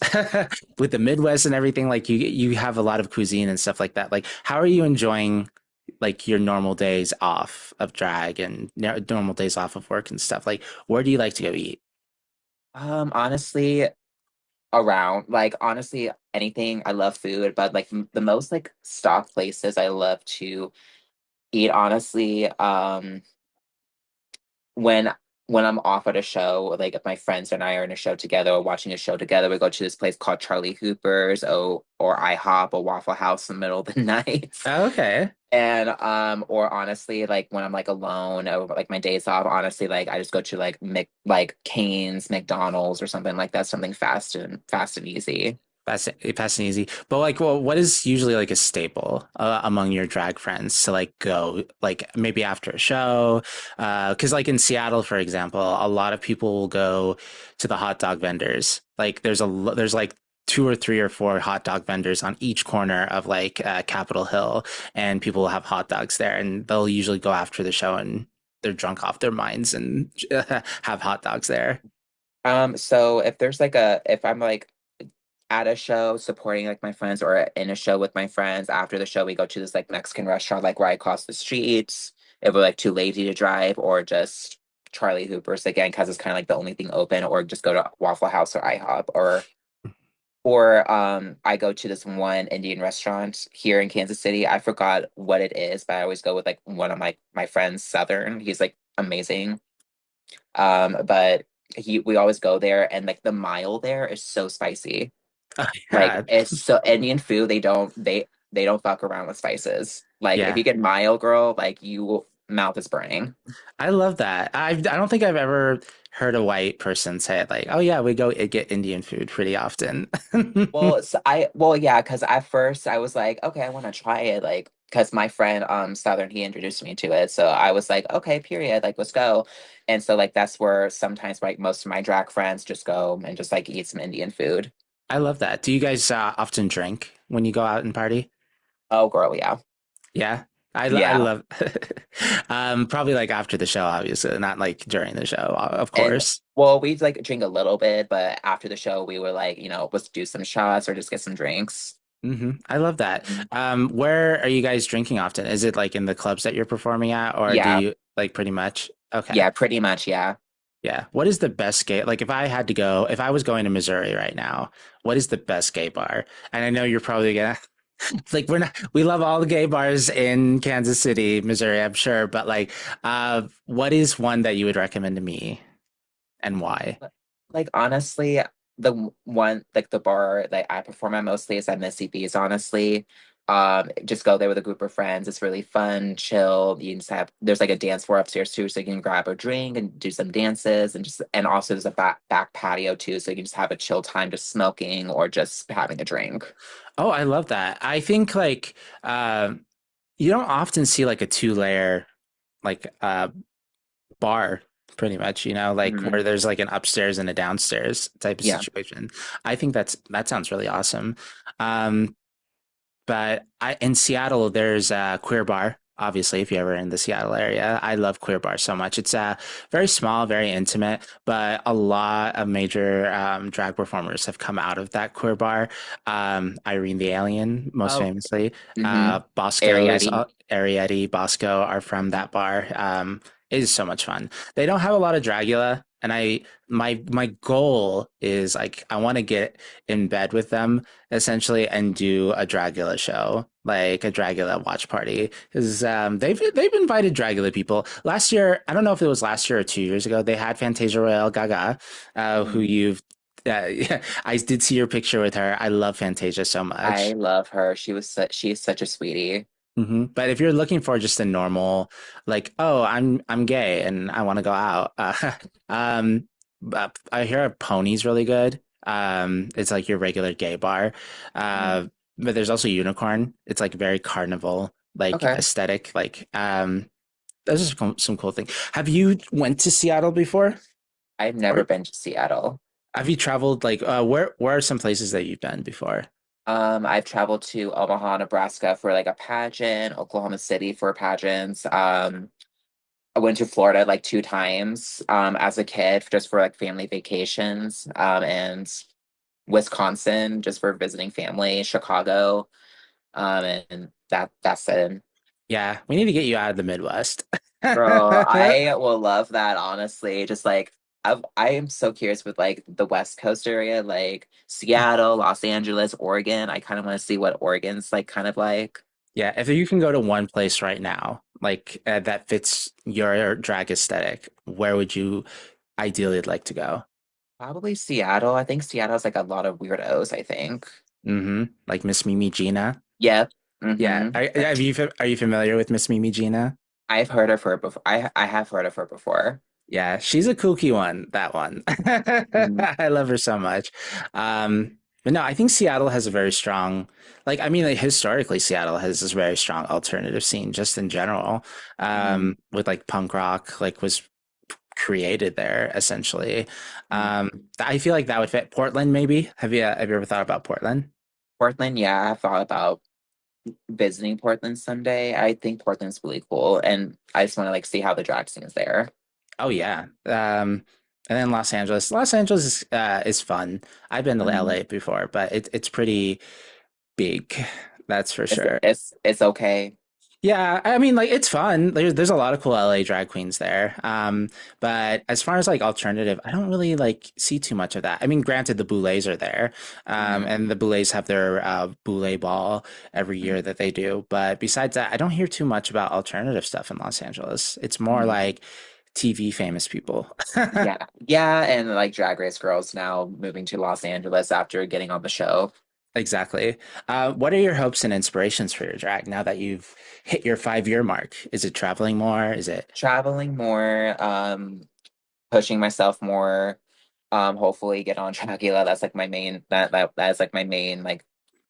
with the Midwest and everything, like you have a lot of cuisine and stuff like that. Like, how are you enjoying like your normal days off of drag and normal days off of work and stuff? Like, where do you like to go eat? Honestly, around like honestly anything. I love food, but like the most like stock places I love to eat. Honestly, when when I'm off at a show, like if my friends and I are in a show together or watching a show together, we go to this place called Charlie Hooper's or IHOP or Waffle House in the middle of the night. Okay. And or honestly, like when I'm like alone or like my days off, honestly, like I just go to like Cane's, McDonald's or something like that, something fast and easy. Fast and easy. But like, well, what is usually like a staple among your drag friends to like go like maybe after a show? Because like in Seattle, for example, a lot of people will go to the hot dog vendors. Like there's like two or three or four hot dog vendors on each corner of like Capitol Hill, and people will have hot dogs there, and they'll usually go after the show and they're drunk off their minds and have hot dogs there. So if I'm like at a show supporting like my friends or in a show with my friends, after the show we go to this like Mexican restaurant like right across the street. If we're like too lazy to drive, or just Charlie Hooper's again because it's kind of like the only thing open, or just go to Waffle House or IHOP, or I go to this one Indian restaurant here in Kansas City. I forgot what it is, but I always go with like one of my friends, Southern. He's like amazing. But he we always go there, and like the mile there is so spicy. Like Yeah, it's so Indian food, they don't fuck around with spices. Like if yeah. you get mile, girl, like you mouth is burning. I love that. I don't think I've ever heard a white person say it like, "Oh yeah, we go get Indian food pretty often." Well, yeah, because at first I was like, okay, I want to try it, like, because my friend Southern, he introduced me to it, so I was like, okay, period, like let's go. And so like that's where sometimes like most of my drag friends just go and just like eat some Indian food. I love that. Do you guys often drink when you go out and party? Oh, girl, yeah, Yeah, I yeah. love. Probably like after the show, obviously, not like during the show, of And course. well, we'd like drink a little bit, but after the show, we were like, let's do some shots or just get some drinks. I love that. Where are you guys drinking often? Is it like in the clubs that you're performing at, or do Yeah, you like pretty much? Okay. yeah, pretty much, yeah. Yeah. What is the best gay? Like, if I was going to Missouri right now, what is the best gay bar? And I know you're probably gonna like, we love all the gay bars in Kansas City, Missouri, I'm sure, but like, what is one that you would recommend to me and why? Like honestly, one like the bar that I perform at mostly is at Missy B's, honestly. Just go there with a group of friends. It's really fun, chill. You can just have there's like a dance floor upstairs too, so you can grab a drink and do some dances, and also there's a back patio too, so you can just have a chill time just smoking or just having a drink. Oh, I love that. I think like, you don't often see like a two-layer like bar pretty much, like Mhm. where there's like an upstairs and a downstairs type of Yeah. situation. I think that sounds really awesome. Um, but in Seattle, there's a queer bar. Obviously, if you're ever in the Seattle area, I love queer bar so much. It's very small, very intimate, but a lot of major drag performers have come out of that queer bar. Irene the Alien, most Oh. famously. Mm-hmm. Bosco's Arietti. Arietti, Bosco are from that bar. It is so much fun. They don't have a lot of Dragula. And my goal is like I want to get in bed with them essentially and do a Dragula show, like a Dragula watch party. Because they've invited Dragula people. Last year, I don't know if it was last year or 2 years ago, they had Fantasia Royale Gaga, who Mhm. you've yeah, I did see your picture with her. I love Fantasia so I much. love her. She is such a sweetie. But if you're looking for just a normal, like, oh, I'm gay and I want to go out, but I hear Pony's really good. It's like your regular gay bar, Mhm. uh, but there's also Unicorn. It's like very carnival like Okay. aesthetic. Like, those are some cool things. Have you went to Seattle before, I've never or been to Seattle. have you traveled? Like, where are some places that you've been before? I've traveled to Omaha, Nebraska for like a pageant, Oklahoma City for pageants. I went to Florida like two times as a kid just for like family vacations. And Wisconsin just for visiting family, Chicago. And that's it. Yeah, we need to get you out of the Midwest. Girl, I will love that, honestly. Just like I am so curious with like the West Coast area, like Seattle, Los Angeles, Oregon. I kind of want to see what Oregon's like kind of like. Yeah, if you can go to one place right now, like that fits your drag aesthetic, where would you ideally like to go? Probably Seattle. I think Seattle's like a lot of weirdos, I think. Like Miss Mimi Gina. Yep. Yeah, Mm-hmm. are you familiar with Miss Mimi Gina? I've heard of her before. I have heard of her before. Yeah, she's a kooky one, that one. Mhm. I love her so much. But no, I think Seattle has a very strong, like, I mean, like, historically, Seattle has this very strong alternative scene just in general, Mhm. with like punk rock, like, was created there essentially. Mhm. I feel like that would fit Portland, maybe. Have you ever thought about Portland? Portland, yeah, I've thought about visiting Portland someday. I think Portland's really cool, and I just want to like see how the drag scene is there. Oh yeah. And then Los Angeles. Los Angeles is fun. I've been to Mhm. LA before, but it's pretty big. That's for It's sure. it's okay. Yeah, I mean, like it's fun. There's a lot of cool LA drag queens there. But as far as like alternative, I don't really like see too much of that. I mean, granted, the Boulets are there, Mhm. and the Boulets have their Boulet ball every year Mhm. that they do. But besides that, I don't hear too much about alternative stuff in Los Angeles. It's more Mhm. like TV famous people. Yeah, yeah, and like Drag Race girls now moving to Los Angeles after getting on the show. Exactly. What are your hopes and inspirations for your drag now that you've hit your 5 year mark? Is it traveling more? Is it? Traveling more, pushing myself more, hopefully get on Dragula. That's like my main that is like my main like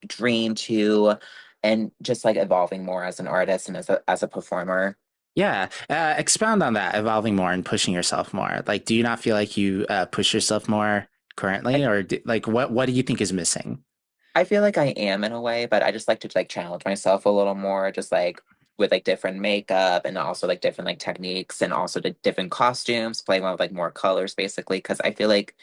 dream too, and just like evolving more as an artist and as a performer. Yeah, expound on that, evolving more and pushing yourself more. Like, do you not feel like you push yourself more currently, or like what do you think is missing? I feel like I am in a way, but I just like to like challenge myself a little more, just like with like different makeup and also like different like techniques and also the different costumes, playing with like more colors basically. Because I feel like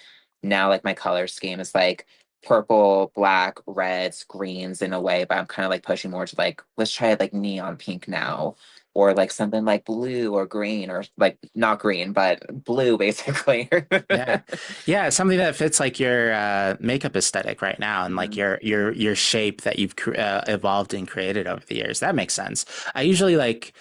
now like my color scheme is like purple, black, reds, greens in a way, but I'm kind of like pushing more to like let's try like neon pink now. Or like something like blue or green or like not green, but blue basically. Yeah, yeah, something that fits like your makeup aesthetic right now and like Mhm. your shape that you've evolved and created over the years. That makes sense. I usually like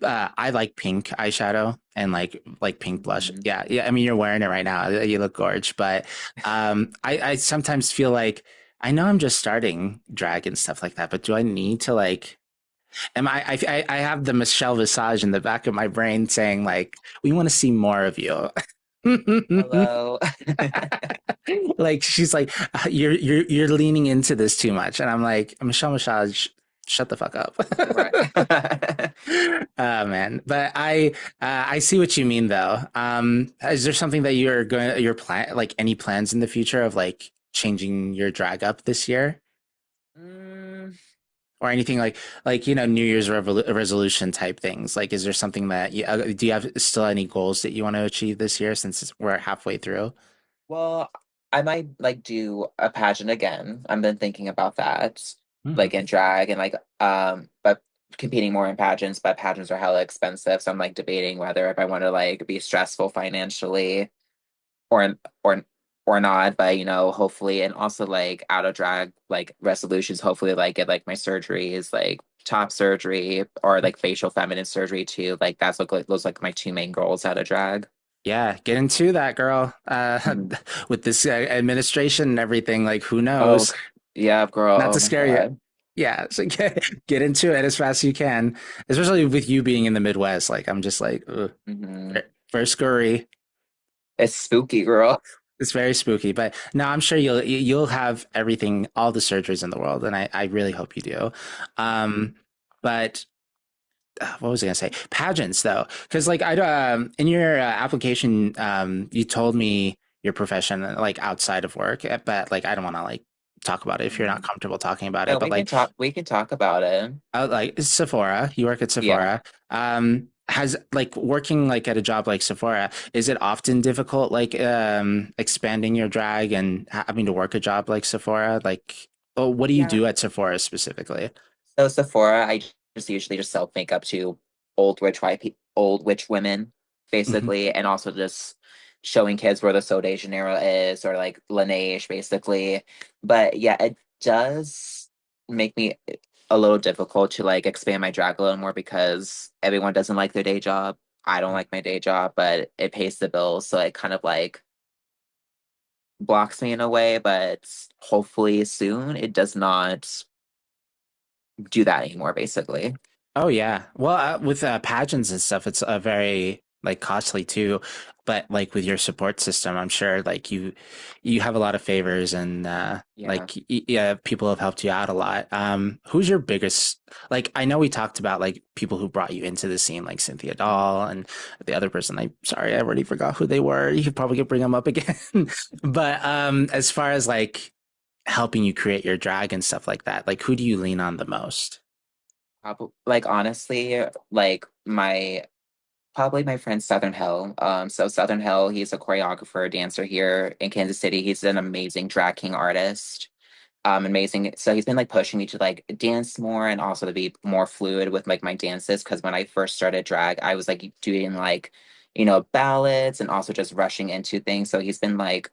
I like pink eyeshadow and like pink blush. Mhm. Yeah, yeah. I mean, you're wearing it right now. You look gorge. But I sometimes feel like I know I'm just starting drag and stuff like that, but do I need to like? Am I have the Michelle Visage in the back of my brain saying like, we want to see more of you. Hello. Like she's like, you're leaning into this too much, and I'm like, Michelle Visage, shut the fuck up. Right. Oh man, but I see what you mean though. Is there something that your plan like any plans in the future of like changing your drag up this year Mm, or anything like New Year's resolution type things? Like, is there something that do you have still any goals that you want to achieve this year since we're halfway through? well, I might like do a pageant again. I've been thinking about that, like Hmm. in drag and like but competing more in pageants, but pageants are hella expensive. So I'm like debating whether if I want to like be stressful financially. or or not, but hopefully, and also like out of drag like resolutions, hopefully like get like my surgeries, like top surgery or like facial feminine surgery too. Like that's look like those like my two main goals out of drag. Yeah, get into that, girl. Mhm. With this administration and everything, like who Oh, knows? yeah, girl. Not Oh to my scare you. God. Yeah, so get into it as fast as you can, especially with you being in the Midwest. Like I'm just like, ugh, Hmm. very scurry. It's spooky, girl. It's very spooky, but no, I'm sure you'll have everything, all the surgeries in the world, and I really hope you do. Um, but what was I gonna say? Pageants, though, because like I in your application, you told me your profession like outside of work, but like I don't want to like talk about it if you're not Mhm. comfortable talking about No, it. But like, we can talk about it. like Sephora, you work at Yeah. Sephora. Has like working like at a job like Sephora, is it often difficult like expanding your drag and having to work a job like Sephora? Like, oh, what do you Yeah. do at Sephora specifically? So Sephora, I just usually just sell makeup to old witch women, Mhm. basically, and also just showing kids where the Sol de Janeiro is or like Laneige, basically. But yeah, it does make me a little difficult to like expand my drag a little more because everyone doesn't like their day job. I don't like my day job, but it pays the bills, so it kind of like blocks me in a way, but hopefully soon it does not do that anymore, basically. Oh yeah. Well, with pageants and stuff, it's very like costly too. But like with your support system, I'm sure like you have a lot of favors and Yeah. like yeah, people have helped you out a lot. Who's your biggest like I know we talked about like people who brought you into the scene like Cynthia Doll and the other person. I'm sorry, I already forgot who they were. You could probably bring them up again. But as far as like helping you create your drag and stuff like that, like who do you lean on the most? Probably, like honestly, like my probably my friend Southern Hell. So Southern Hell, he's a choreographer, dancer here in Kansas City. He's an amazing drag king artist. Amazing. So he's been like pushing me to like dance more and also to be more fluid with like my dances. Because when I first started drag, I was like doing like, ballads and also just rushing into things. So he's been like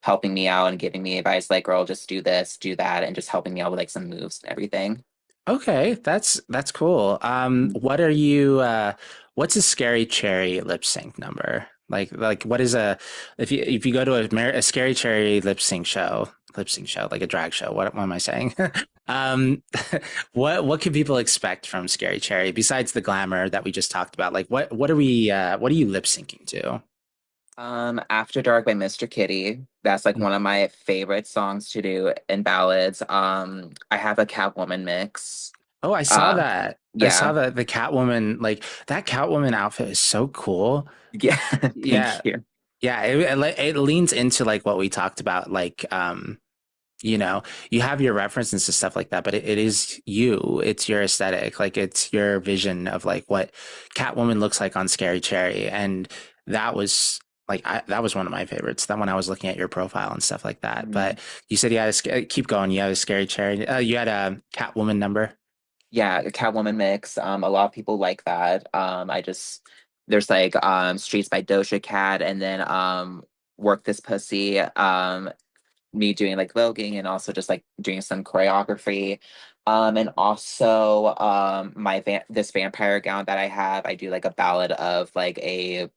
helping me out and giving me advice, like, girl, just do this, do that, and just helping me out with like some moves and everything. Okay, that's cool. What are you what's a scary cherry lip sync number? Like what is a if you go to a scary cherry lip sync show, like a drag show, what am I saying? Um what can people expect from Scary Cherry besides the glamour that we just talked about? Like what are you lip syncing to? After Dark by Mr. Kitty. That's like one of my favorite songs to do in ballads. I have a Catwoman mix. Oh, I saw Uh, that. I yeah. saw the Catwoman like that Catwoman outfit is so cool. Yeah. Yeah, Thank you. yeah, it leans into like what we talked about, like you know, you have your references and stuff like that, but it is you. It's your aesthetic, like it's your vision of like what Catwoman looks like on Scary Cherry, and that was that was one of my favorites. That when I was looking at your profile and stuff like that. Mhm. But you said you had keep going. You had a Scary Cherry. You had a Catwoman number. Yeah, a Catwoman mix. A lot of people like that. I just there's like Streets by Doja Cat and then Work This Pussy. Me doing like voguing and also just like doing some choreography. And also this vampire gown that I have, I do like a ballad of like a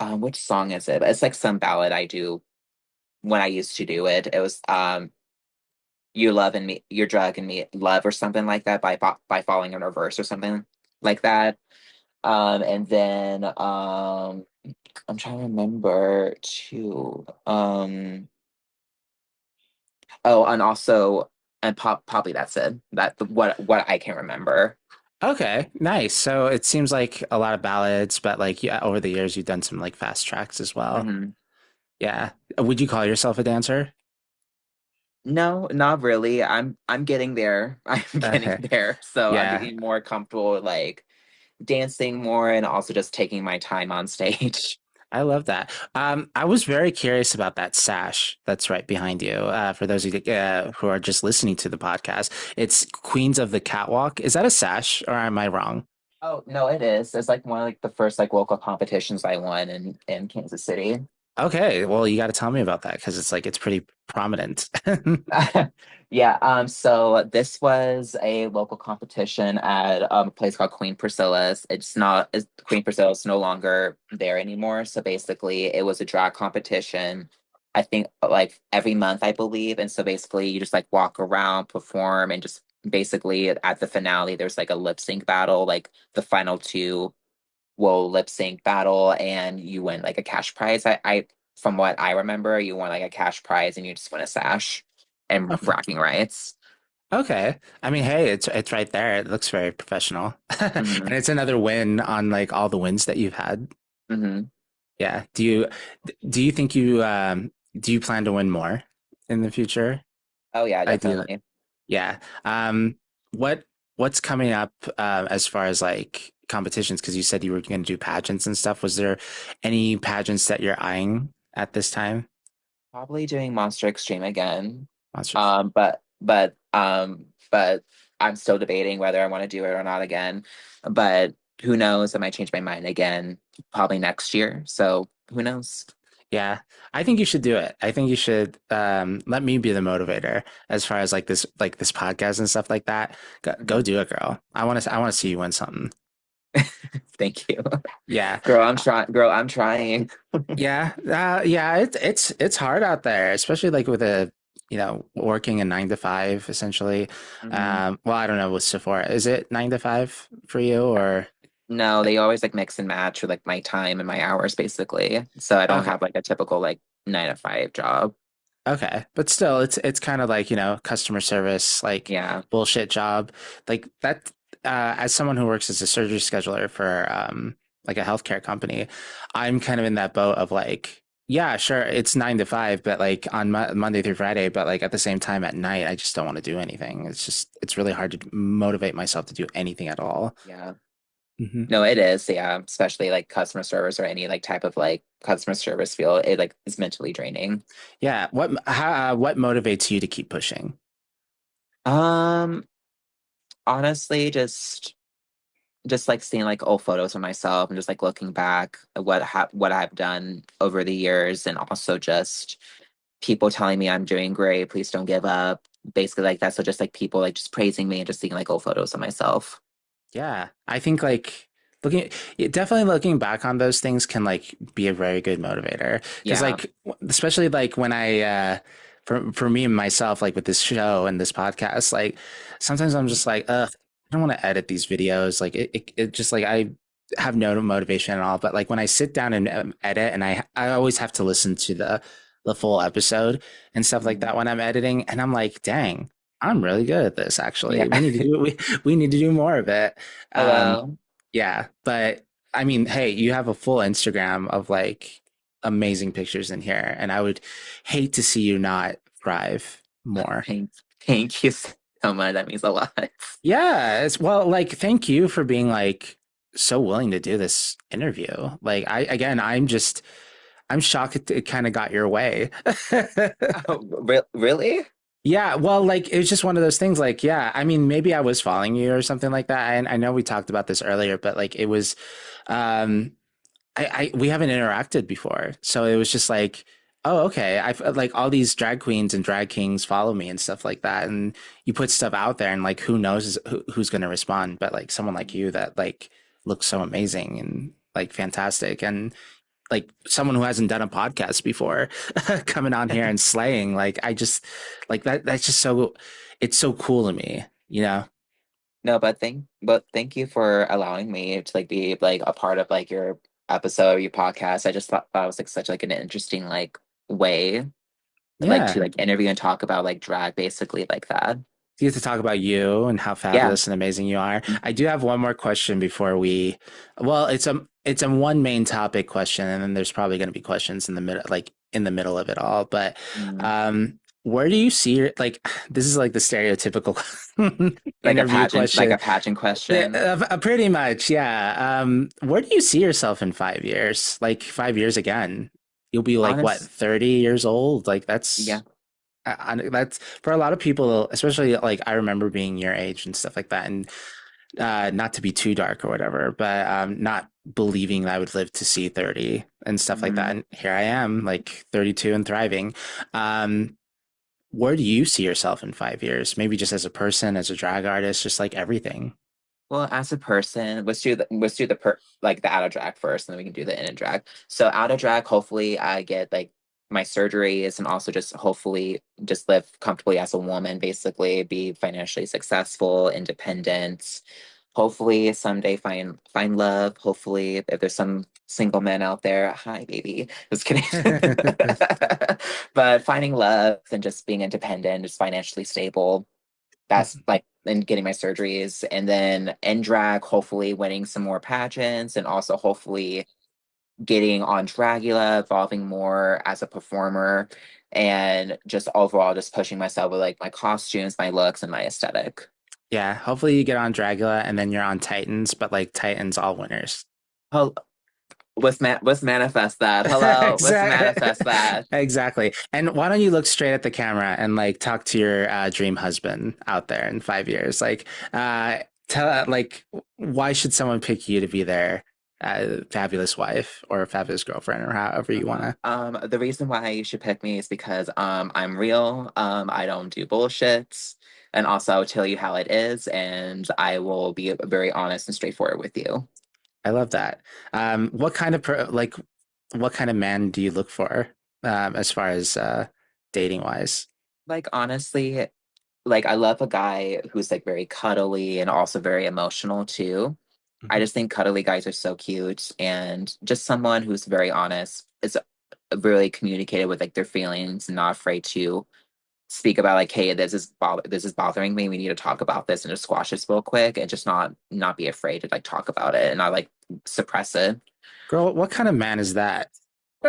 which song is it? It's like some ballad I do when I used to do it. It was You Love and Me, Your Drug and Me Love or something like that by Falling in Reverse or something like that. And then I'm trying to remember too. Oh, and also, and probably that's it. That what I can remember. Okay, nice. So it seems like a lot of ballads, but like yeah, over the years you've done some like fast tracks as well. Hmm. Yeah. Would you call yourself a dancer? No, not really. I'm getting there. I'm getting Okay. there. So I'm Yeah, getting more comfortable with like dancing more and also just taking my time on stage. I love that. I was very curious about that sash that's right behind you. For those of you who are just listening to the podcast, it's Queens of the Catwalk. Is that a sash, or am I wrong? Oh, no, it is. It's like one of like the first like local competitions I won in Kansas City. Okay, well, you got to tell me about that because it's like it's pretty prominent. Yeah, so this was a local competition at a place called Queen Priscilla's. Queen Priscilla's no longer there anymore. So basically it was a drag competition, I think like every month, I believe. And so basically you just like walk around, perform, and just basically at the finale, there's like a lip sync battle, like the final two will lip sync battle and you win like a cash prize. I from what I remember, you won like a cash prize and you just win a sash and Okay. bragging rights. Okay. I mean, hey, it's right there. It looks very professional. And Hmm. it's another win on like all the wins that you've had. Hmm. Yeah. Do you think do you plan to win more in the future? Oh yeah, Ideally. definitely. Yeah. What what's coming up as far as like competitions? Because you said you were going to do pageants and stuff. Was there any pageants that you're eyeing at this time? Probably doing Monster Extreme again. Monsters. But I'm still debating whether I want to do it or not again. But who knows? I might change my mind again probably next year. So who knows? Yeah, I think you should do it. I think you should let me be the motivator as far as like this podcast and stuff like that. Go Mhm. do it, girl. I want to see you win something. Thank you. Yeah. Girl, I'm trying. Girl, I'm trying. Yeah, yeah, it's hard out there, especially like with a working a 9 to 5 essentially. Mhm. Well, I don't know with Sephora. Is it 9 to 5 for you or No, they always like mix and match with like my time and my hours basically. So I don't okay? have like a typical like 9 to 5 job. Okay, but still, it's kind of like customer service, like Yeah. bullshit job, like that. As someone who works as a surgery scheduler for like a healthcare company, I'm kind of in that boat of like, yeah, sure, it's 9 to 5, but like on Monday through Friday, but like at the same time at night, I just don't want to do anything. It's really hard to motivate myself to do anything at all. Yeah. Hmm. No, it is. Yeah. Especially like customer service or any like type of like customer service field. It like is mentally draining. Yeah, what motivates you to keep pushing? Um, Honestly, just like seeing like old photos of myself and just like looking back at what I've done over the years and also just people telling me I'm doing great, please don't give up. Basically like that. So just like people like just praising me and just seeing like old photos of myself. Yeah, I think like definitely looking back on those things can like be a very good motivator because Yeah. like especially like when I for me and myself like with this show and this podcast like sometimes I'm just like I don't want to edit these videos like it just like I have no motivation at all but like when I sit down and edit and I always have to listen to the full episode and stuff like Mhm. that when I'm editing and I'm like dang I'm really good at this Yeah. actually we need to do more of it. Um, Hello. yeah, but I mean, hey, you have a full Instagram of like amazing pictures in here, and I would hate to see you not thrive more. Thank, thank you so much. That means a lot. Yeah, it's well, like, thank you for being like so willing to do this interview. Like, I'm shocked it kind of got your way. Oh, really? Yeah, well, like it was just one of those things. Like, yeah, I mean, maybe I was following you or something like that. And I know we talked about this earlier, but like it was, um, we haven't interacted before, so it was just like, oh, okay. I like all these drag queens and drag kings follow me and stuff like that, and you put stuff out there, and like who knows who's going to respond? But like someone like you that like looks so amazing and like fantastic, and like someone who hasn't done a podcast before coming on here and slaying like I just like that's just so it's so cool to me, you know. No, but thank you for allowing me to like be like a part of like your episode or your podcast. I just thought it was like such like an interesting like way like Yeah, to like interview and talk about like drag basically like that. you get to talk about you and how Yeah. fabulous and amazing you are. I do have one more question before we well it's a one main topic question and then there's probably going to be questions in the middle like in the middle of it all but Mm. where do you see like this is like the stereotypical interview Like question. a pageant Yeah, question. pretty much, yeah. Where do you see yourself in 5 years? Like 5 years again, you'll be like what, Honest, 30 years old? Like yeah. that's for a lot of people, especially like I remember being your age and stuff like that. And not to be too dark or whatever, but not believing that I would live to see 30 and stuff like that. Mhm. And here I am, like 32 and thriving. Um, where do you see yourself in 5 years? Maybe just as a person, as a drag artist, just like everything. Well, as a person, like the out of drag first, and then we can do the in and drag. So out of drag, hopefully I get like my surgeries and also just hopefully just live comfortably as a woman, basically be financially successful, independent. Hopefully someday find love. Hopefully if there's some single men out there, hi baby. Just kidding. But finding love and just being independent, just financially stable, that's like and getting my surgeries and then in drag hopefully winning some more pageants and also hopefully getting on Dragula, evolving more as a performer and just overall just pushing myself with like my costumes, my looks and my aesthetic. Yeah, hopefully you get on Dragula and then you're on Titans, but like Titans all winners. Oh, let's manifest that. Hello, let's Exactly. manifest that. Exactly. And why don't you look straight at the camera and like talk to your dream husband out there in 5 years? Like, tell like why should someone pick you to be their fabulous wife or fabulous girlfriend or however you want to. The reason why you should pick me is because I'm real. I don't do bullshits. And also I'll tell you how it is, and I will be very honest and straightforward with you. I love that. What kind of what kind of man do you look for as far as dating wise? Like honestly, like I love a guy who's like very cuddly and also very emotional too. I Mhm. just think cuddly guys are so cute and just someone who's very honest, is really communicated with like their feelings and not afraid to speak about like, hey, this is bothering me. We need to talk about this and just squash this real quick and just not be afraid to like talk about it and not like suppress it. Girl, what kind of man is that?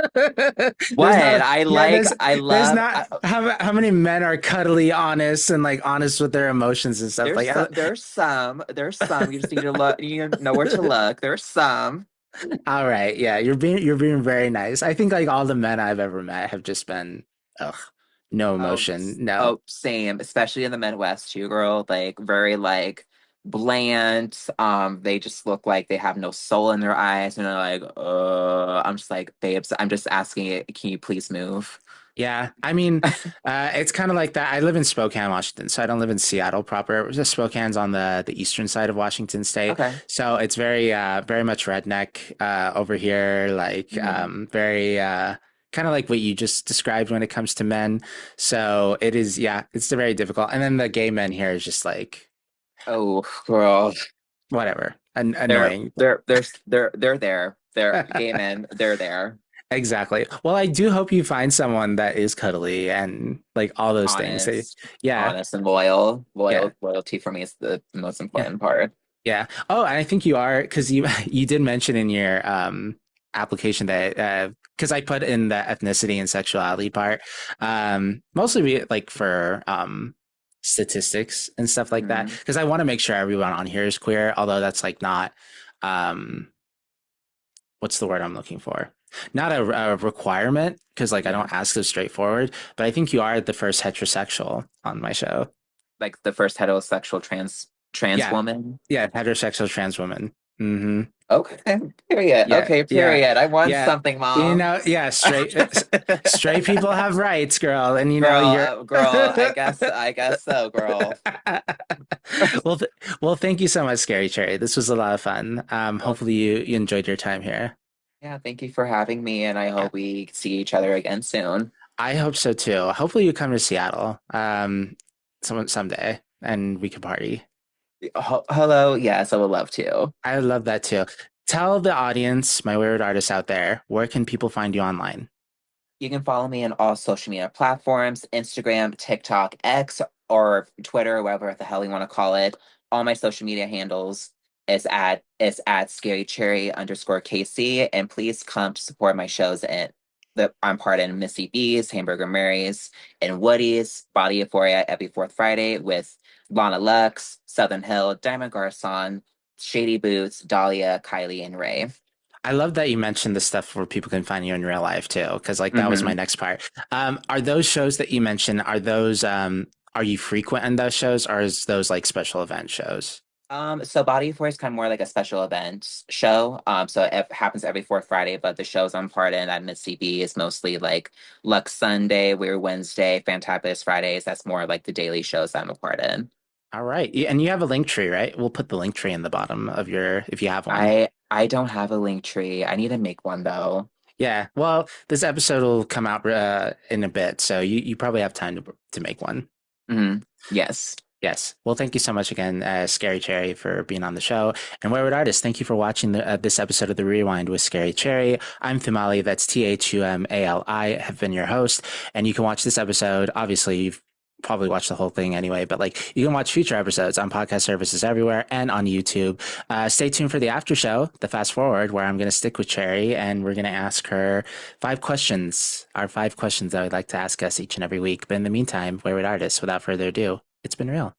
What There's not a yeah, I there's love not how many men are cuddly honest and like honest with their emotions and stuff. Like there's some you just need to look, you know where to look. There's some. all right, yeah, you're being very nice. I think like all the men I've ever met have just been ugh, no emotion, no. Oh, same, especially in the Midwest too, girl. Like very like bland. They just look like they have no soul in their eyes, and they're like, I'm just like, babes, I'm just asking it, can you please move? Yeah, I mean, it's kind of like that. I live in Spokane, Washington, so I don't live in Seattle proper. Just Spokane's on the eastern side of Washington State, Okay. so it's very much redneck over here. Like Hmm. very kind of like what you just described when it comes to men. So it is, yeah, it's very difficult. And then the gay men here is just like Oh, girl. whatever, They're annoying. they're they're they're there. They're gay men, they're there. Exactly. Well, I do hope you find someone that is cuddly and like all those things. Honest, Yeah, honest and loyal. yeah. Loyalty for me is the most Yeah. important part. Yeah. Oh, and I think you are because you you did mention in your application that because I put in the ethnicity and sexuality part, mostly like for statistics and stuff like that Mhm. because I want to make sure everyone on here is queer, although that's like not um what's the word I'm looking for? Not a requirement because like I Yeah. don't ask so straightforward, but I think you are the first heterosexual on my show. Like the first heterosexual trans Yeah, woman. yeah, heterosexual trans woman. Hmm. Okay, period. Yeah, Okay, yeah, period. I won yeah. something, You mom. know, yeah, straight people have rights, girl, and you know Girl, you're. girl, I guess so, girl. well, well, thank you so much, Scary Cherry. This was a lot of fun. Well, Hopefully you enjoyed your time here. yeah, thank you for having me, and I Yeah, hope we see each other again soon. I hope so too. Hopefully you come to Seattle, someday, and we can party. Hello, yes, I would love to. I love that too. Tell the audience, my weird artists out there, where can people find you online? You can follow me on all social media platforms, Instagram, TikTok, X, or Twitter, whatever the hell you want to call it. All my social media handles is at Scary Cherry underscore KC. And please come to support my shows and that I'm part in Missy B's, Hamburger Mary's, and Woody's, Body Euphoria every fourth Friday with Lana Lux, Southern Hill, Diamond Garcon, Shady Boots, Dahlia, Kylie, and Ray. I love that you mentioned the stuff where people can find you in real life too, because like that was my Hmm. next part. Are those shows that you mentioned, are those are you frequent in those shows or is those like special event shows? So Body Force is kind of more like a special event show. So it happens every fourth Friday, but the shows I'm part in at Miss CB is mostly like Lux Sunday, Weird Wednesday, Fantabulous Fridays. That's more like the daily shows I'm a part in. All right. And you have a link tree, right? We'll put the link tree in the bottom of your, if you have one. I don't have a link tree. I need to make one though. Yeah. Well, this episode will come out in a bit, so you probably have time to make one. Yes. Yes. Well, thank you so much again, Scary Cherry, for being on the show. And Wayward Artist, thank you for watching this episode of The Rewind with Scary Cherry. I'm Thumali. That's Thumali. Have been your host. And you can watch this episode. Obviously, you've probably watched the whole thing anyway, but like you can watch future episodes on podcast services everywhere and on YouTube. Stay tuned for the after show, the fast forward, where I'm going to stick with Cherry and we're going to ask her 5 questions, our 5 questions that I'd like to ask us each and every week. But in the meantime, Wayward Artist, without further ado, it's been real.